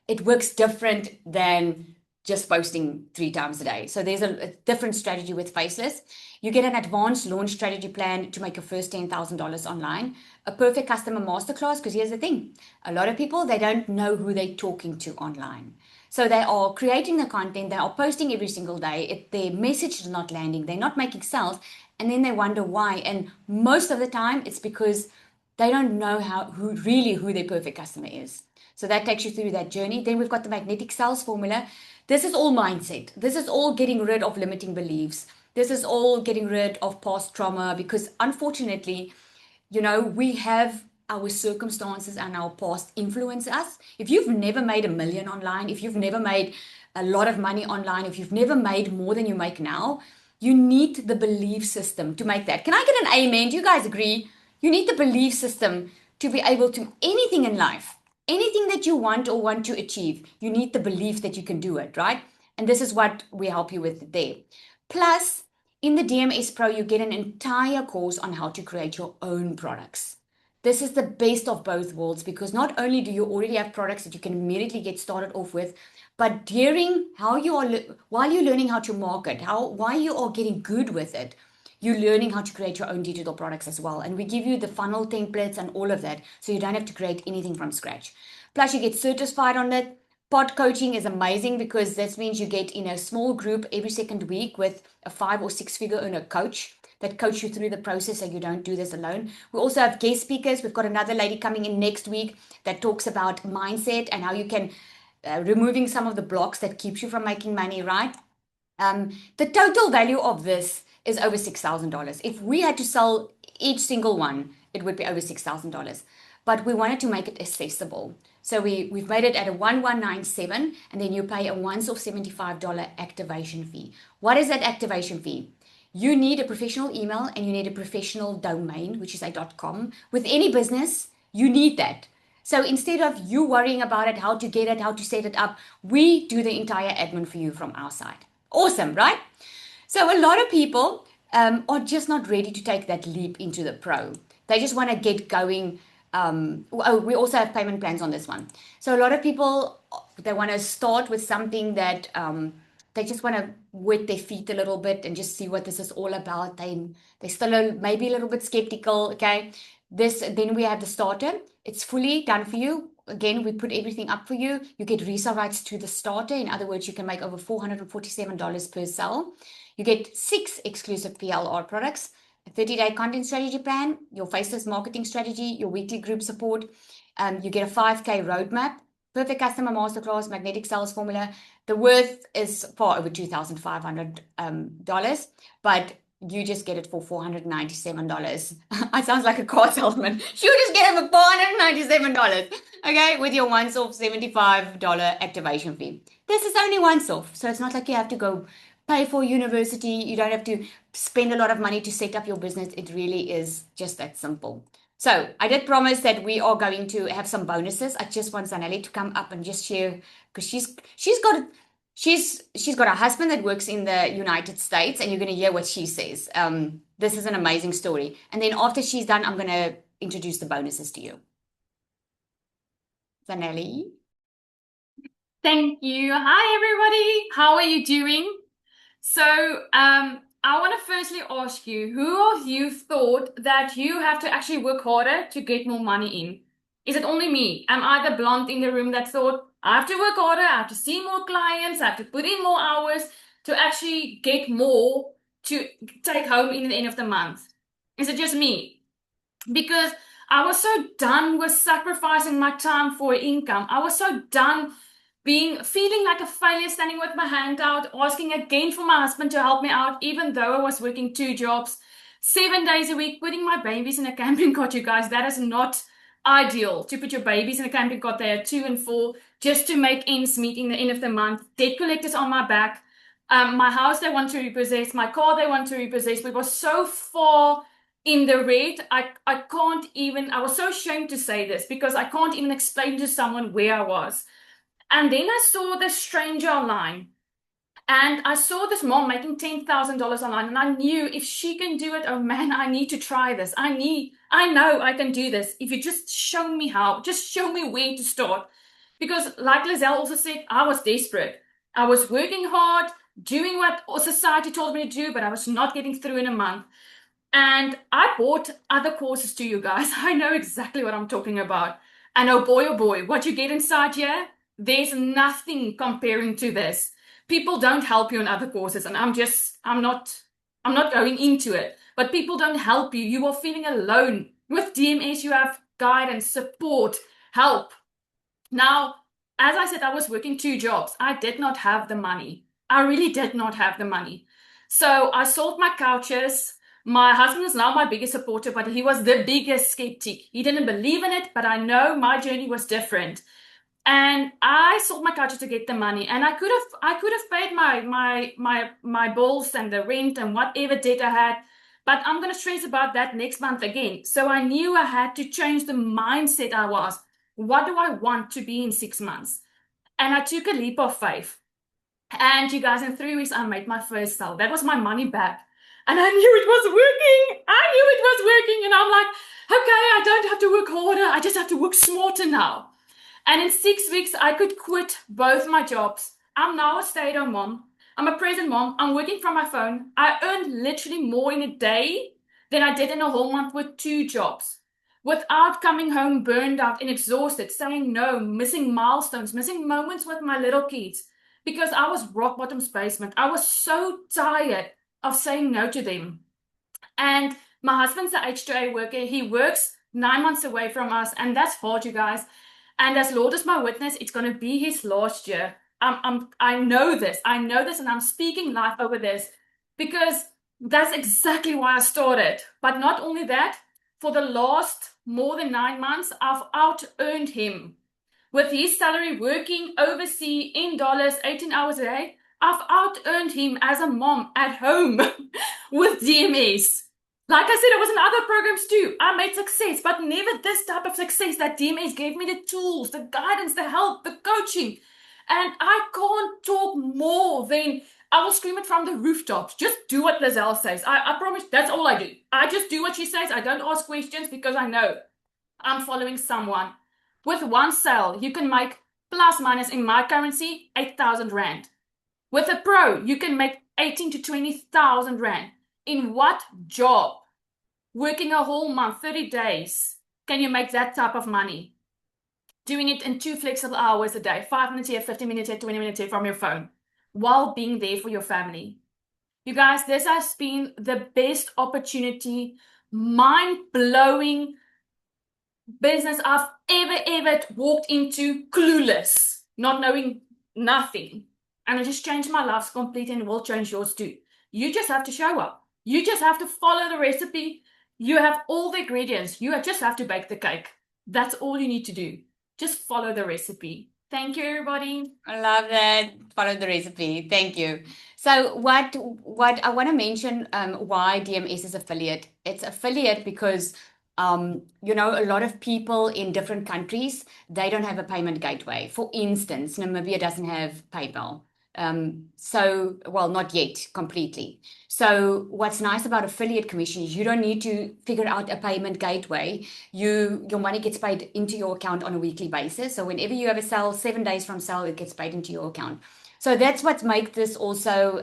A: it works different than just posting 3 times a day. So there's a different strategy with faceless. You get an advanced launch strategy plan to make your first $10,000 online, a perfect customer masterclass, because here's the thing. A lot of people, they don't know who they're talking to online. So they are creating the content, they are posting every single day, their message is not landing, they're not making sales, and then they wonder why. And most of the time, it's because they don't know who their perfect customer is. So that takes you through that journey. Then we've got the magnetic sales formula. This is all mindset. This is all getting rid of limiting beliefs. This is all getting rid of past trauma, because unfortunately, we have our circumstances and our past influence us. If you've never made $1 million online, if you've never made a lot of money online, if you've never made more than you make now, you need the belief system to make that. Can I get an amen? Do you guys agree? You need the belief system to be able to anything in life, anything that you want or want to achieve. You need the belief that you can do it, right? And this is what we help you with there. Plus, in the DMS Pro, you get an entire course on how to create your own products. This is the best of both worlds, because not only do you already have products that you can immediately get started off with, but while you're learning how to market, while you are getting good with it, you're learning how to create your own digital products as well. And we give you the funnel templates and all of that, so you don't have to create anything from scratch. Plus, you get certified on it. Pod coaching is amazing, because this means you get in a small group every second week with a 5 or 6 figure earner coach that coach you through the process, so you don't do this alone. We also have guest speakers. We've got another lady coming in next week that talks about mindset and how you can removing some of the blocks that keeps you from making money, right? The total value of this is over $6,000. If we had to sell each single one, it would be over $6,000. But we wanted to make it accessible. So we've made it at a 1197, and then you pay a once-off $75 activation fee. What is that activation fee? You need a professional email and you need a professional domain, which is a .com. With any business, you need that. So instead of you worrying about it, how to get it, how to set it up, we do the entire admin for you from our side. Awesome, right? So a lot of people are just not ready to take that leap into the pro. They just want to get going. We also have payment plans on this one. So a lot of people, they want to start with something that they just want to wet their feet a little bit and just see what this is all about. They still maybe a little bit skeptical. Okay, then we have the starter. It's fully done for you. Again, we put everything up for you. You get resale rights to the starter. In other words, you can make over $447 per sale. You get 6 exclusive PLR products, a 30-day content strategy plan, your faceless marketing strategy, your weekly group support. You get a 5K roadmap, perfect customer masterclass, magnetic sales formula. The worth is far over $2,500, but you just get it for $497. I sounds like a car salesman. You just get it for $497, okay, with your once-off $75 activation fee. This is only once-off, so it's not like you have to go pay for university. You don't have to spend a lot of money to set up your business. It really is just that simple. So I did promise that we are going to have some bonuses. I just want Zanelli to come up and just share, because she's got a husband that works in the United States, and you're going to hear what she says. This is an amazing story. And then after she's done, I'm going to introduce the bonuses to you. Zanelli.
E: Thank you. Hi, everybody. How are you doing? So, I want to firstly ask you, who of you thought that you have to actually work harder to get more money in? Is it only me? Am I the blonde in the room that thought, I have to work harder, I have to see more clients, I have to put in more hours to actually get more to take home in the end of the month? Is it just me? Because I was so done with sacrificing my time for income. I was so done feeling like a failure, standing with my hand out, asking again for my husband to help me out, even though I was working 2 jobs, 7 days a week, putting my babies in a camping cot. You guys, that is not ideal to put your babies in a camping cot. They are 2 and 4, just to make ends meet in the end of the month. Debt collectors on my back. My house they want to repossess, my car they want to repossess. We were so far in the red. I can't even, I was so ashamed to say this because I can't even explain to someone where I was. And then I saw this stranger online. And I saw this mom making $10,000 online, and I knew if she can do it, oh man, I need to try this. I know I can do this. If you just show me how, just show me where to start. Because like Lizelle also said, I was desperate. I was working hard, doing what society told me to do, but I was not getting through in a month. And I bought other courses to you guys. I know exactly what I'm talking about. And oh boy, what you get inside here, there's nothing comparing to this. People don't help you in other courses, and I'm not going into it, but people don't help you. You are feeling alone. With DMS, you have guidance, support, help. Now, as I said, I was working 2 jobs. I did not have the money. I really did not have the money. So I sold my couches. My husband is now my biggest supporter, but he was the biggest skeptic. He didn't believe in it, but I know my journey was different. And I sold my couches to get the money, and I could have paid my bills and the rent and whatever debt I had, but I'm gonna stress about that next month again. So I knew I had to change the mindset I was. What do I want to be in 6 months? And I took a leap of faith. And you guys, in 3 weeks, I made my first sale. That was my money back. And I knew it was working. And I'm like, okay, I don't have to work harder. I just have to work smarter now. And in 6 weeks, I could quit both my jobs. I'm now a stay-at-home mom. I'm a present mom. I'm working from my phone. I earned literally more in a day than I did in a whole month with 2 jobs. Without coming home burned out and exhausted, saying no, missing milestones, missing moments with my little kids. Because I was rock bottom's basement. I was so tired of saying no to them. And my husband's an H2A worker. He works 9 months away from us, and that's hard, you guys. And as Lord is my witness, it's going to be his last year. I know this, and I'm speaking life over this because that's exactly why I started. But not only that, for the last more than 9 months, I've out-earned him. With his salary working overseas in dollars, 18 hours a day, I've out-earned him as a mom at home with DMS. Like I said, I was in other programs too. I made success, but never this type of success that DMS gave me the tools, the guidance, the help, the coaching. And I can't talk more than I will scream it from the rooftops. Just do what Lizelle says. I promise that's all I do. I just do what she says. I don't ask questions because I know I'm following someone. With one sale, you can make plus minus in my currency, 8,000 Rand. With a pro, you can make 18 to 20,000 Rand. In what job, working a whole month, 30 days, can you make that type of money? Doing it in 2 flexible hours a day, 5 minutes here, 15 minutes here, 20 minutes here from your phone, while being there for your family. You guys, this has been the best opportunity, mind-blowing business I've ever walked into, clueless, not knowing nothing. And it just changed my life completely, and will change yours too. You just have to show up. You just have to follow the recipe. You have all the ingredients. You just have to bake the cake. That's all you need to do. Just follow the recipe. Thank you, everybody.
A: I love that. Follow the recipe. Thank you. So what I want to mention why DMS is affiliate. It's affiliate because you know, a lot of people in different countries, they don't have a payment gateway. For instance, Namibia doesn't have PayPal. Well, not yet completely. So what's nice about affiliate commission is you don't need to figure out a payment gateway. Your money gets paid into your account on a weekly basis. So whenever you have a sale, 7 days from sale, it gets paid into your account. So that's what makes this also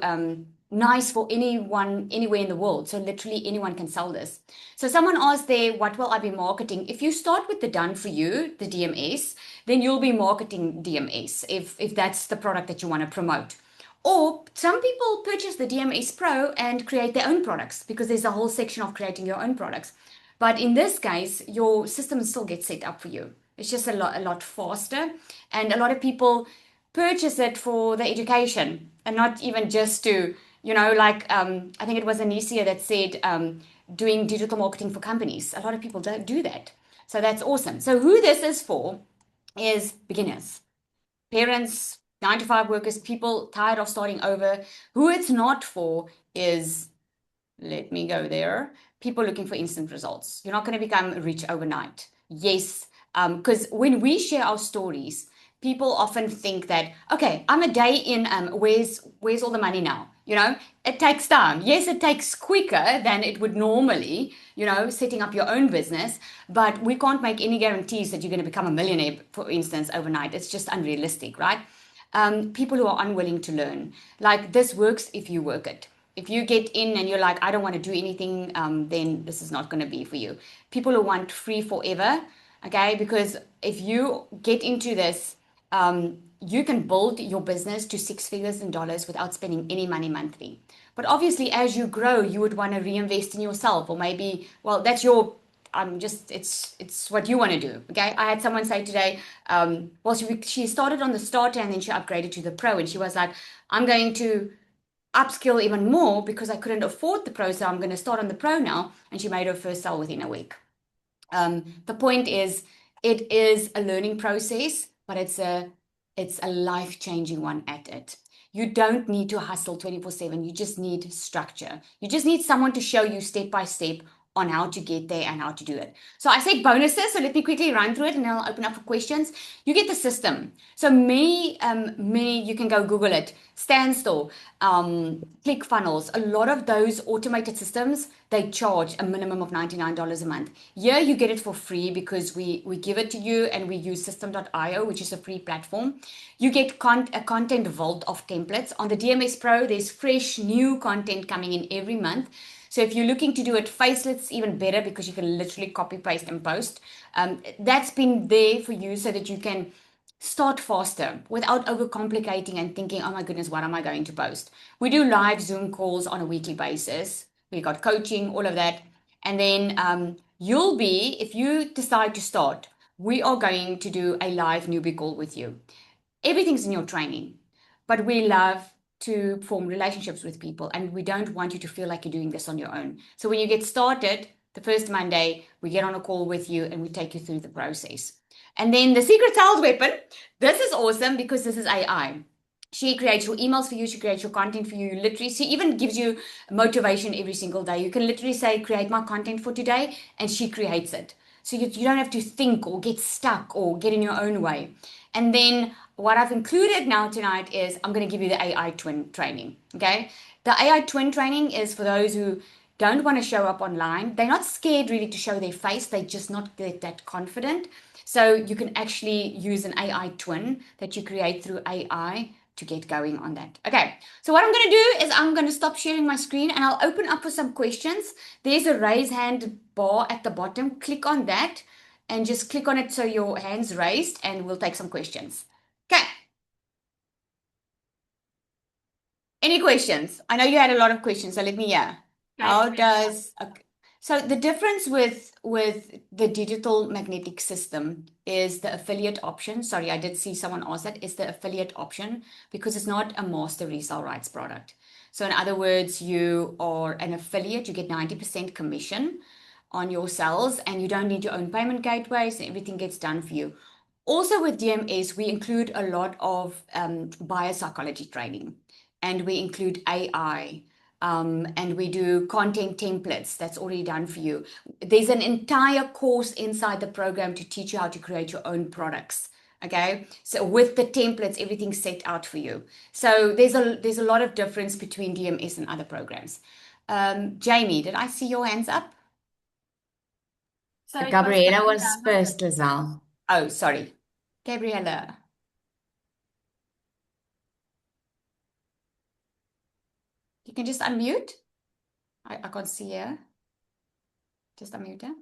A: nice for anyone, anywhere in the world. So literally anyone can sell this. So someone asked there, what will I be marketing? If you start with the done for you, the DMS, then you'll be marketing DMS if that's the product that you want to promote. Or some people purchase the DMS Pro and create their own products because there's a whole section of creating your own products. But in this case, your system still gets set up for you. It's just a lot faster. And a lot of people purchase it for the education and not even just to, you know, like I think it was Anicia that said doing digital marketing for companies. A lot of people don't do that. So that's awesome. So who this is for is beginners, parents, 9 to 5 workers, people tired of starting over. Who it's not for is, let me go there, people looking for instant results. You're not going to become rich overnight. Yes, because when we share our stories, people often think that, okay, I'm a day in, where's all the money now? You know, it takes time. Yes, it takes quicker than it would normally, you know, setting up your own business, but we can't make any guarantees that you're going to become a millionaire, for instance, overnight. It's just unrealistic, right? People who are unwilling to learn. Like, this works if you work it. If you get in and you're like, I don't want to do anything, then this is not going to be for you. People who want free forever, okay? Because if you get into this, you can build your business to 6 figures in dollars without spending any money monthly. But obviously, as you grow, you would want to reinvest in yourself, or maybe, well, that's your it's what you want to do. Okay. I had someone say today, well, she started on the starter and then she upgraded to the pro, and she was like, I'm going to upskill even more because I couldn't afford the pro, so I'm going to start on the pro now. And she made her first sale within a week. The point is, it is a learning process, but it's a life-changing one at it. You don't need to hustle 24/7. You just need structure. You just need someone to show you step by step on how to get there and how to do it. So I said bonuses, so let me quickly run through it and then I'll open up for questions. You get the system. So many, you can go Google it, Standstill, ClickFunnels, a lot of those automated systems, they charge a minimum of $99 a month. Here you get it for free because we give it to you, and we use System.io, which is a free platform. You get a content vault of templates. On the DMS Pro, there's fresh new content coming in every month. So if you're looking to do it faceless, it's even better because you can literally copy, paste, and post. That's been there for you so that you can start faster without overcomplicating and thinking, oh my goodness, what am I going to post? We do live Zoom calls on a weekly basis. We got coaching, all of that. And then you'll be, if you decide to start, we are going to do a live newbie call with you. Everything's in your training, but we love to form relationships with people, and we don't want you to feel like you're doing this on your own. So when you get started, the first Monday, we get on a call with you and we take you through the process. And then the secret sales weapon, this is awesome because this is AI. She creates your emails for you. She creates your content for you. Literally, she even gives you motivation every single day. You can literally say, create my content for today, and she creates it. So you don't have to think or get stuck or get in your own way. And then what I've included now tonight is I'm going to give you the AI twin training. Okay. The AI twin training is for those who don't want to show up online. They're not scared really to show their face. They just not get that confident. So you can actually use an AI twin that you create through AI to get going on that. Okay, so what I'm going to do is I'm going to stop sharing my screen and I'll open up for some questions. There's a raise hand bar at the bottom. Click on that and just click on it so your hand's raised, and we'll take some questions. Okay. Any questions? I know you had a lot of questions, so let me hear. How does... Okay. So the difference with the digital magnetic system is the affiliate option. Sorry, I did see someone ask that. It's the affiliate option because it's not a master resale rights product. So in other words, you are an affiliate, you get 90% commission on your sales, and you don't need your own payment gateways, and everything gets done for you. Also with DMS, we include a lot of buyer psychology training, and we include AI. And we do content templates that's already done for you. There's an entire course inside the program to teach you how to create your own products. Okay, so with the templates, everything's set out for you. So there's a lot of difference between DMS and other programs. Jamie, did I see your hands up?
E: So it
A: Gabriela
E: was
A: was first, Lizelle. Oh, sorry. Gabriela. You can just unmute. I can't see her. Just unmute her.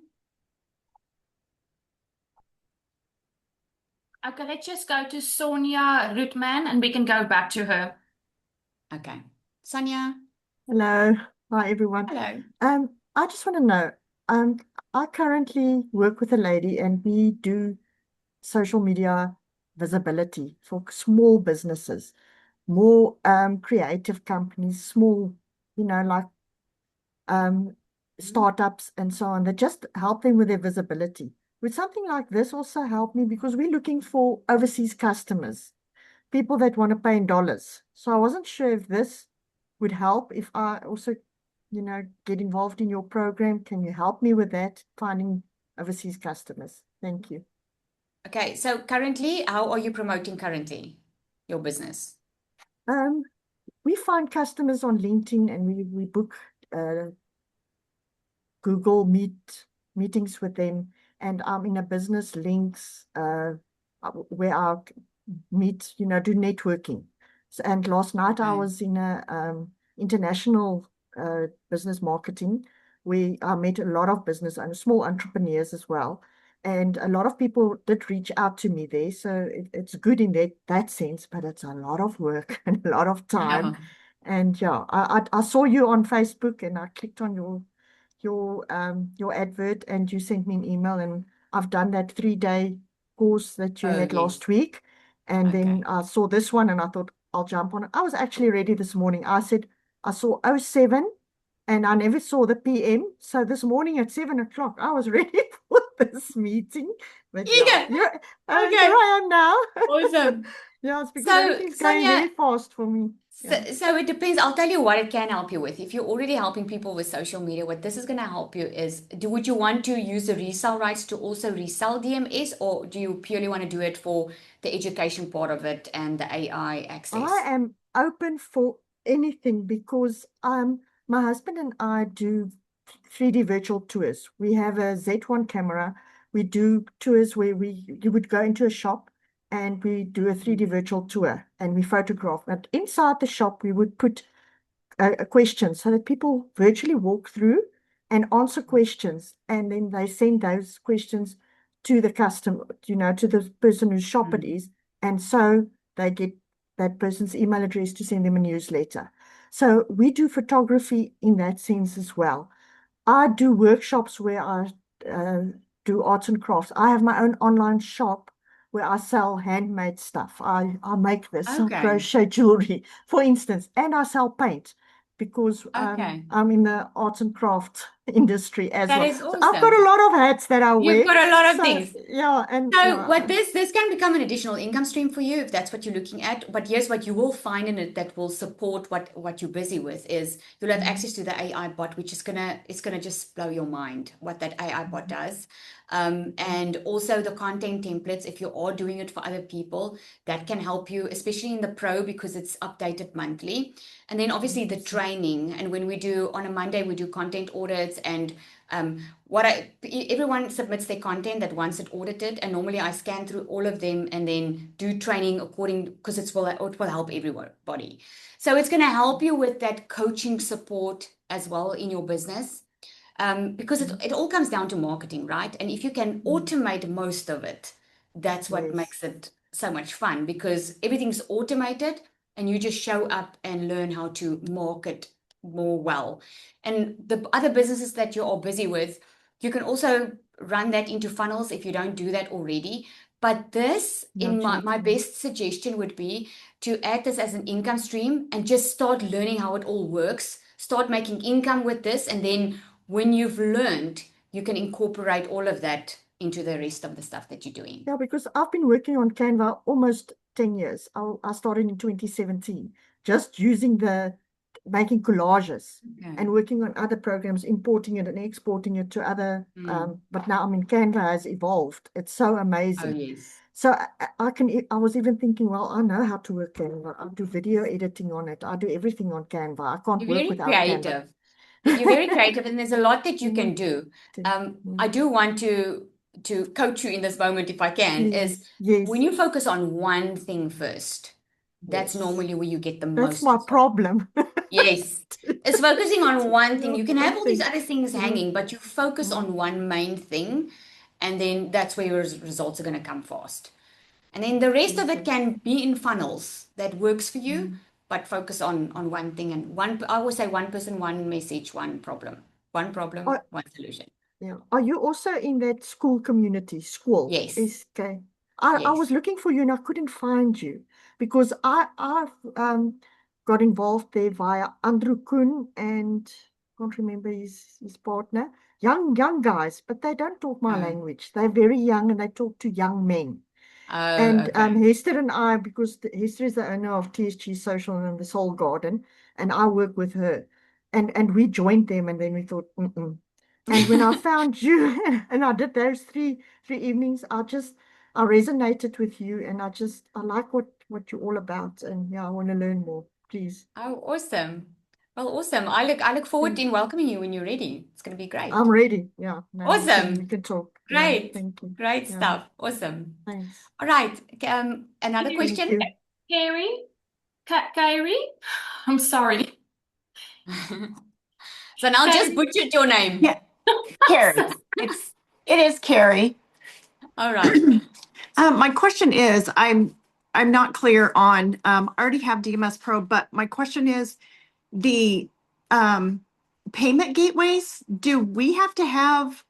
E: Okay, let's just go to Sonia Rootman and we can go back to her.
A: Okay. Sonia.
F: Hello. Hi, everyone.
A: Hello.
F: I just want to know, I currently work with a lady and we do social media visibility for small businesses, more creative companies, small, like startups and so on, that just help them with their visibility. would something like this also help me? Because we're looking for overseas customers, people that want to pay in dollars. So I wasn't sure if this would help if I also, get involved in your program. Can you help me with that, finding overseas customers? Thank you.
A: Okay, so currently, how are you promoting currently your business?
F: We find customers on LinkedIn and we book Google meetings with them, and I'm in a business links where I meet, do networking. So, and last night I
A: Okay.
F: was in a international business marketing where I met a lot of business and small entrepreneurs as well. And a lot of people did reach out to me there. So it's good in that sense, but it's a lot of work and a lot of time.
A: Yeah.
F: And yeah, I saw you on Facebook and I clicked on your advert and you sent me an email, and I've done that 3-day course that you
A: Oh,
F: had
A: yes.
F: last week. And
A: Okay.
F: then I saw this one and I thought I'll jump on it. I was actually ready this morning. I said I saw 07 and I never saw the PM. So this morning at 7 o'clock, I was ready for this meeting. But yeah,
A: Eager.
F: here
A: Okay.
F: I am now.
A: Awesome.
F: Yeah, it's because
A: So,
F: everything's going
A: Sonia,
F: very fast for me. Yeah.
A: so it depends. I'll tell you what it can help you with. If you're already helping people with social media, what this is going to help you is, would you want to use the resale rights to also resell DMS, or do you purely want to do it for the education part of it and the AI access?
F: I am open for anything because my husband and I do 3D virtual tours. We have a Z1 camera. We do tours where you would go into a shop and we do a 3D virtual tour and we photograph. But inside the shop, we would put a question so that people virtually walk through and answer questions, and then they send those questions to the customer, to the person whose shop it is, and so they get that person's email address to send them a newsletter. So we do photography in that sense as well. I do workshops where I do arts and crafts. I have my own online shop where I sell handmade stuff. I make this
A: Okay.
F: crochet jewelry, for instance, and I sell paint because
A: Okay.
F: I'm in the arts and craft industry as
A: That
F: well.
A: is
F: So I've got
A: awesome.
F: a lot of hats that I wear.
A: You've got a lot of
F: So
A: things.
F: yeah, and
A: So
F: yeah,
A: what this can become an additional income stream for you if that's what you're looking at. But here's what you will find in it that will support what you're busy with is you'll have access to the AI bot, which is it's gonna just blow your mind what that AI bot does. And also the content templates, if you are doing it for other people, that can help you, especially in the pro because it's updated monthly. And then obviously the training. And when we do on a Monday, we do content audits and everyone submits their content that wants it audited, and normally I scan through all of them and then do training according because it will help everybody. So it's going to help you with that coaching support as well in your business, because it all comes down to marketing, right? And if you can automate most of it, that's what
F: Yes.
A: makes it so much fun because everything's automated and you just show up and learn how to market more well. And the other businesses that you're all busy with, you can also run that into funnels if you don't do that already. But this, in my best suggestion would be to add this as an income stream and just start learning how it all works. Start making income with this. And then when you've learned, you can incorporate all of that into the rest of the stuff that you're doing.
F: Yeah, because I've been working on Canva almost 10 years. I started in 2017, just using making collages and working on other programs, importing it and exporting it to other, but now Canva has evolved. It's so amazing.
A: Oh, yes.
F: So I was even thinking, well, I know how to work Canva. I do video editing on it. I do everything on Canva. I can't
A: You're
F: work
A: very
F: without Canva.
A: creative. You're very creative, and there's a lot that you can do. I do want to coach you in this moment, if I can, is
F: Yes.
A: when you focus on one thing first, that's
F: Yes.
A: normally where you get the
F: That's
A: most
F: my
A: result.
F: problem.
A: Yes. It's focusing on one thing. You can have all these
F: One
A: other things hanging, but you focus on one main thing, and then that's where your results are going to come fast. And then the rest of it can be in funnels that works for you, but focus on one thing. And I always say one person, one message, one problem. One problem, one solution.
F: Yeah. Are you also in that school community? School?
A: Yes.
F: Okay. I was looking for you and I couldn't find you because I've got involved there via Andrew Kuhn and can't remember his partner. Young guys, but they don't talk my
A: Oh,
F: language. They're very young and they talk to young men.
A: oh,
F: And
A: okay.
F: Hester and I, because Hester is the owner of TSG Social and the Soul Garden, and I work with her. And we joined them, and then we thought, mm-mm. And when I found you and I did those three evenings, I resonated with you, and I like what you're all about. And yeah, I want to learn more, please.
A: Oh, awesome. Well, awesome. I look forward
F: Thank
A: in welcoming you when you're ready. It's going to be great.
F: I'm ready. Yeah, no, we
A: Awesome.
F: can talk. Yeah,
A: Great.
F: thank you.
A: Great
F: Yeah,
A: stuff. Awesome.
F: thanks.
A: All right. Another
E: Thank
A: question?
F: you.
E: Carrie? Carrie? I'm sorry.
A: So now just
E: Carrie.
A: butchered your name.
G: Yeah, Carrie. It is Carrie.
A: All right.
G: My question is, I'm not clear on, I already have DMS Pro, but my question is the payment gateways, do we have to have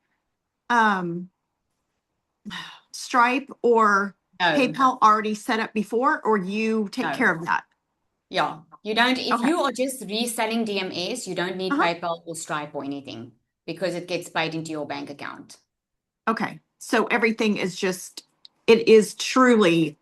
G: Stripe or
A: No.
G: PayPal already set up before, or you take
A: No.
G: care of that?
A: Yeah. You don't, if
G: Okay.
A: you are just reselling DMS, you don't need
G: Uh-huh.
A: PayPal or Stripe or anything because it gets paid into your bank account.
G: Okay, so everything is it is truly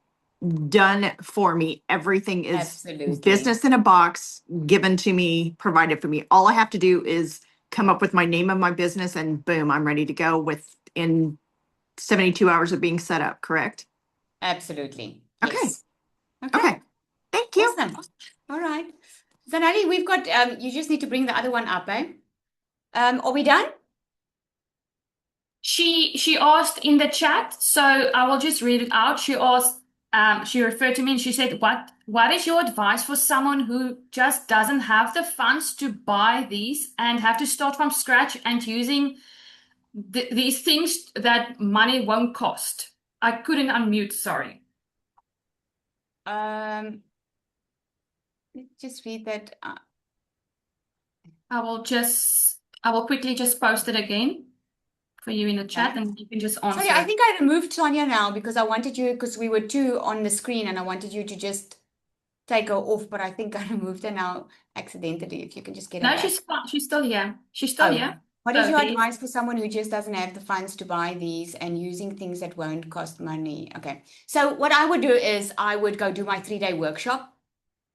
G: done for me. Everything is
A: Absolutely.
G: business in a box, given to me, provided for me. All I have to do is come up with my name of my business and boom, I'm ready to go within 72 hours of being set up, correct?
A: Absolutely.
G: Okay.
A: Yes.
G: Okay, thank you.
A: Awesome. All right. Zanali, we've got, you just need to bring the other one up, eh? Are we done?
E: She asked in the chat, so I will just read it out. She asked, she referred to me and she said, what is your advice for someone who just doesn't have the funds to buy these and have to start from scratch and using these things that money won't cost? I couldn't unmute, sorry.
A: Let's just read that.
E: I will quickly just post it again for you in the chat,
A: Okay.
E: and you can just answer.
A: Sorry, I think I removed Tanya now because I wanted you, because we were two on the screen and I wanted you to just take her off, but I think I removed her now accidentally. If you can just get her
E: No,
A: back.
E: she's still here. She's still
A: Oh,
E: here.
A: what is
E: So
A: your
E: there's-
A: advice for someone who just doesn't have the funds to buy these and using things that won't cost money? Okay. So what I would do is I would go do my 3-day workshop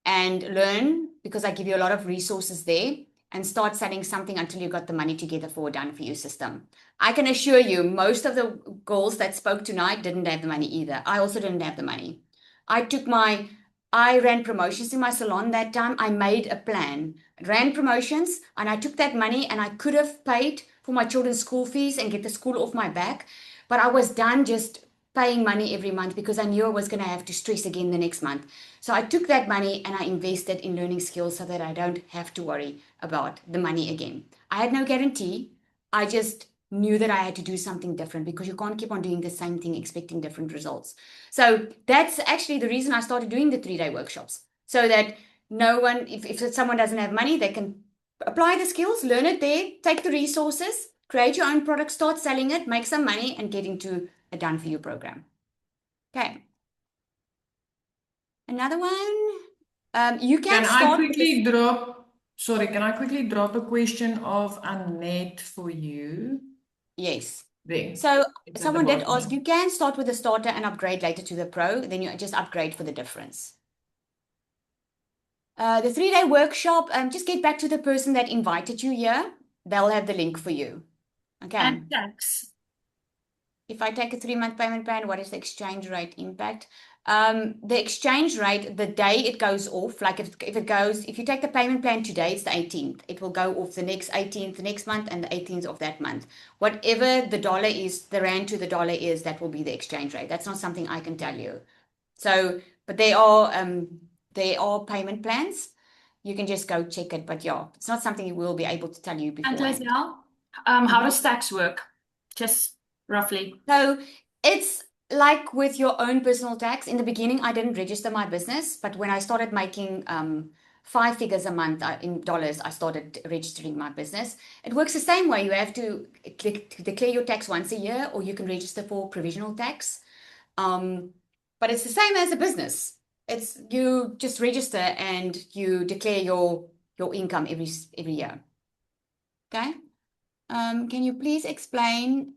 A: and learn, because I give you a lot of resources there, and start selling something until you got the money together for a done for you system. I can assure you, most of the girls that spoke tonight didn't have the money either. I also didn't have the money. I ran promotions in my salon that time. I made a plan, ran promotions, and I took that money and I could have paid for my children's school fees and get the school off my back. But I was done just paying money every month because I knew I was going to have to stress again the next month. So I took that money and I invested in learning skills so that I don't have to worry about the money again. I had no guarantee. I just knew that I had to do something different because you can't keep on doing the same thing expecting different results. So that's actually the reason I started doing the 3-day workshops, so that no one, if someone doesn't have money, they can apply the skills, learn it there, take the resources, create your own product, start selling it, make some money, and get into a done for you program. Okay. Another one. You can
D: Can I
A: start with
D: quickly drop, sorry, can I quickly drop a question of Annette for you?
A: yes.
D: There.
A: So
D: It's at
A: someone
D: the
A: did ask,
D: bottom.
A: you can start with a starter and upgrade later to the pro, then you just upgrade for the difference. The 3-day workshop, just get back to the person that invited you here. They'll have the link for you. Okay.
E: And tax.
A: If I take a 3-month payment plan, what is the exchange rate impact? The exchange rate, the day it goes off, like if you take the payment plan today, it's the 18th. It will go off the next 18th, the next month, and the 18th of that month. Whatever the dollar is, the rand to the dollar is, that will be the exchange rate. That's not something I can tell you. So, but they are payment plans. You can just go check it. But yeah, it's not something we will be able to tell you
E: And
A: beforehand.
E: Lizelle, how does tax work? Just roughly.
A: So it's like with your own personal tax. In the beginning, I didn't register my business, but when I started making 5 figures a month in dollars, I started registering my business. It works the same way. You have to declare your tax once a year, or you can register for provisional tax. But it's the same as a business. It's you just register and you declare your income every year. Okay. Can you please explain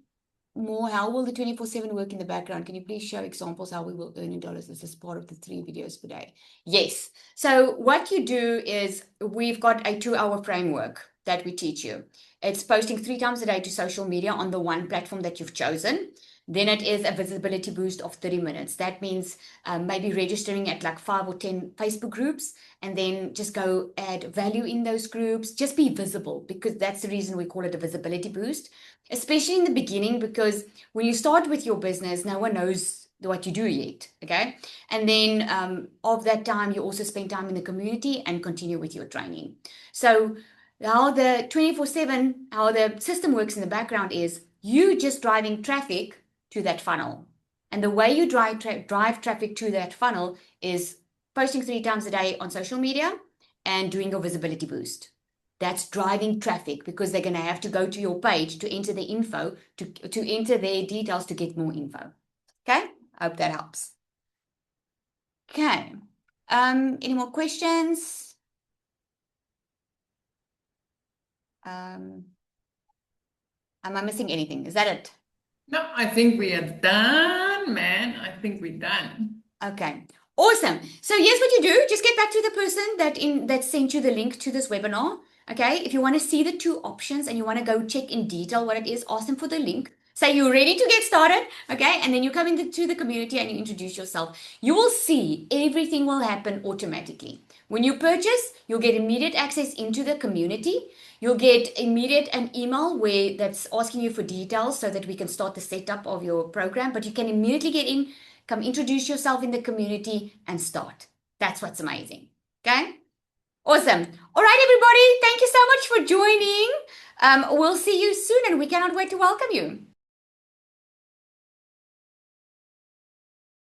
A: more how will the 24/7 work in the background? Can you please show examples how we will earn in dollars? This is part of the 3 videos per day. Yes. So what you do is we've got a 2-hour framework that we teach you. It's posting 3 times a day to social media on the one platform that you've chosen. Then it is a visibility boost of 30 minutes. That means maybe registering at like 5 or 10 Facebook groups and then just go add value in those groups. Just be visible, because that's the reason we call it a visibility boost, especially in the beginning, because when you start with your business, no one knows what you do yet. Okay. And then of that time, you also spend time in the community and continue with your training. So how the 24/7, how the system works in the background is you just driving traffic to that funnel. And the way you drive traffic to that funnel is posting 3 times a day on social media and doing a visibility boost. That's driving traffic, because they're going to have to go to your page to enter the info, to enter their details to get more info. Okay, I hope that helps. Okay, any more questions? Am I missing anything? Is that it?
D: No, I think we are done, man. I think we're done.
A: Okay, awesome. So here's what you do. Just get back to the person that sent you the link to this webinar. Okay, if you want to see the 2 options and you want to go check in detail what it is, ask them for the link. Say you're ready to get started, okay? And then you come into the community and you introduce yourself. You will see everything will happen automatically. When you purchase, you'll get immediate access into the community. You'll get immediate an email where that's asking you for details so that we can start the setup of your program. But you can immediately get in, come introduce yourself in the community and start. That's what's amazing. Okay? Awesome. All right, everybody. Thank you so much for joining. We'll see you soon and we cannot wait to welcome you.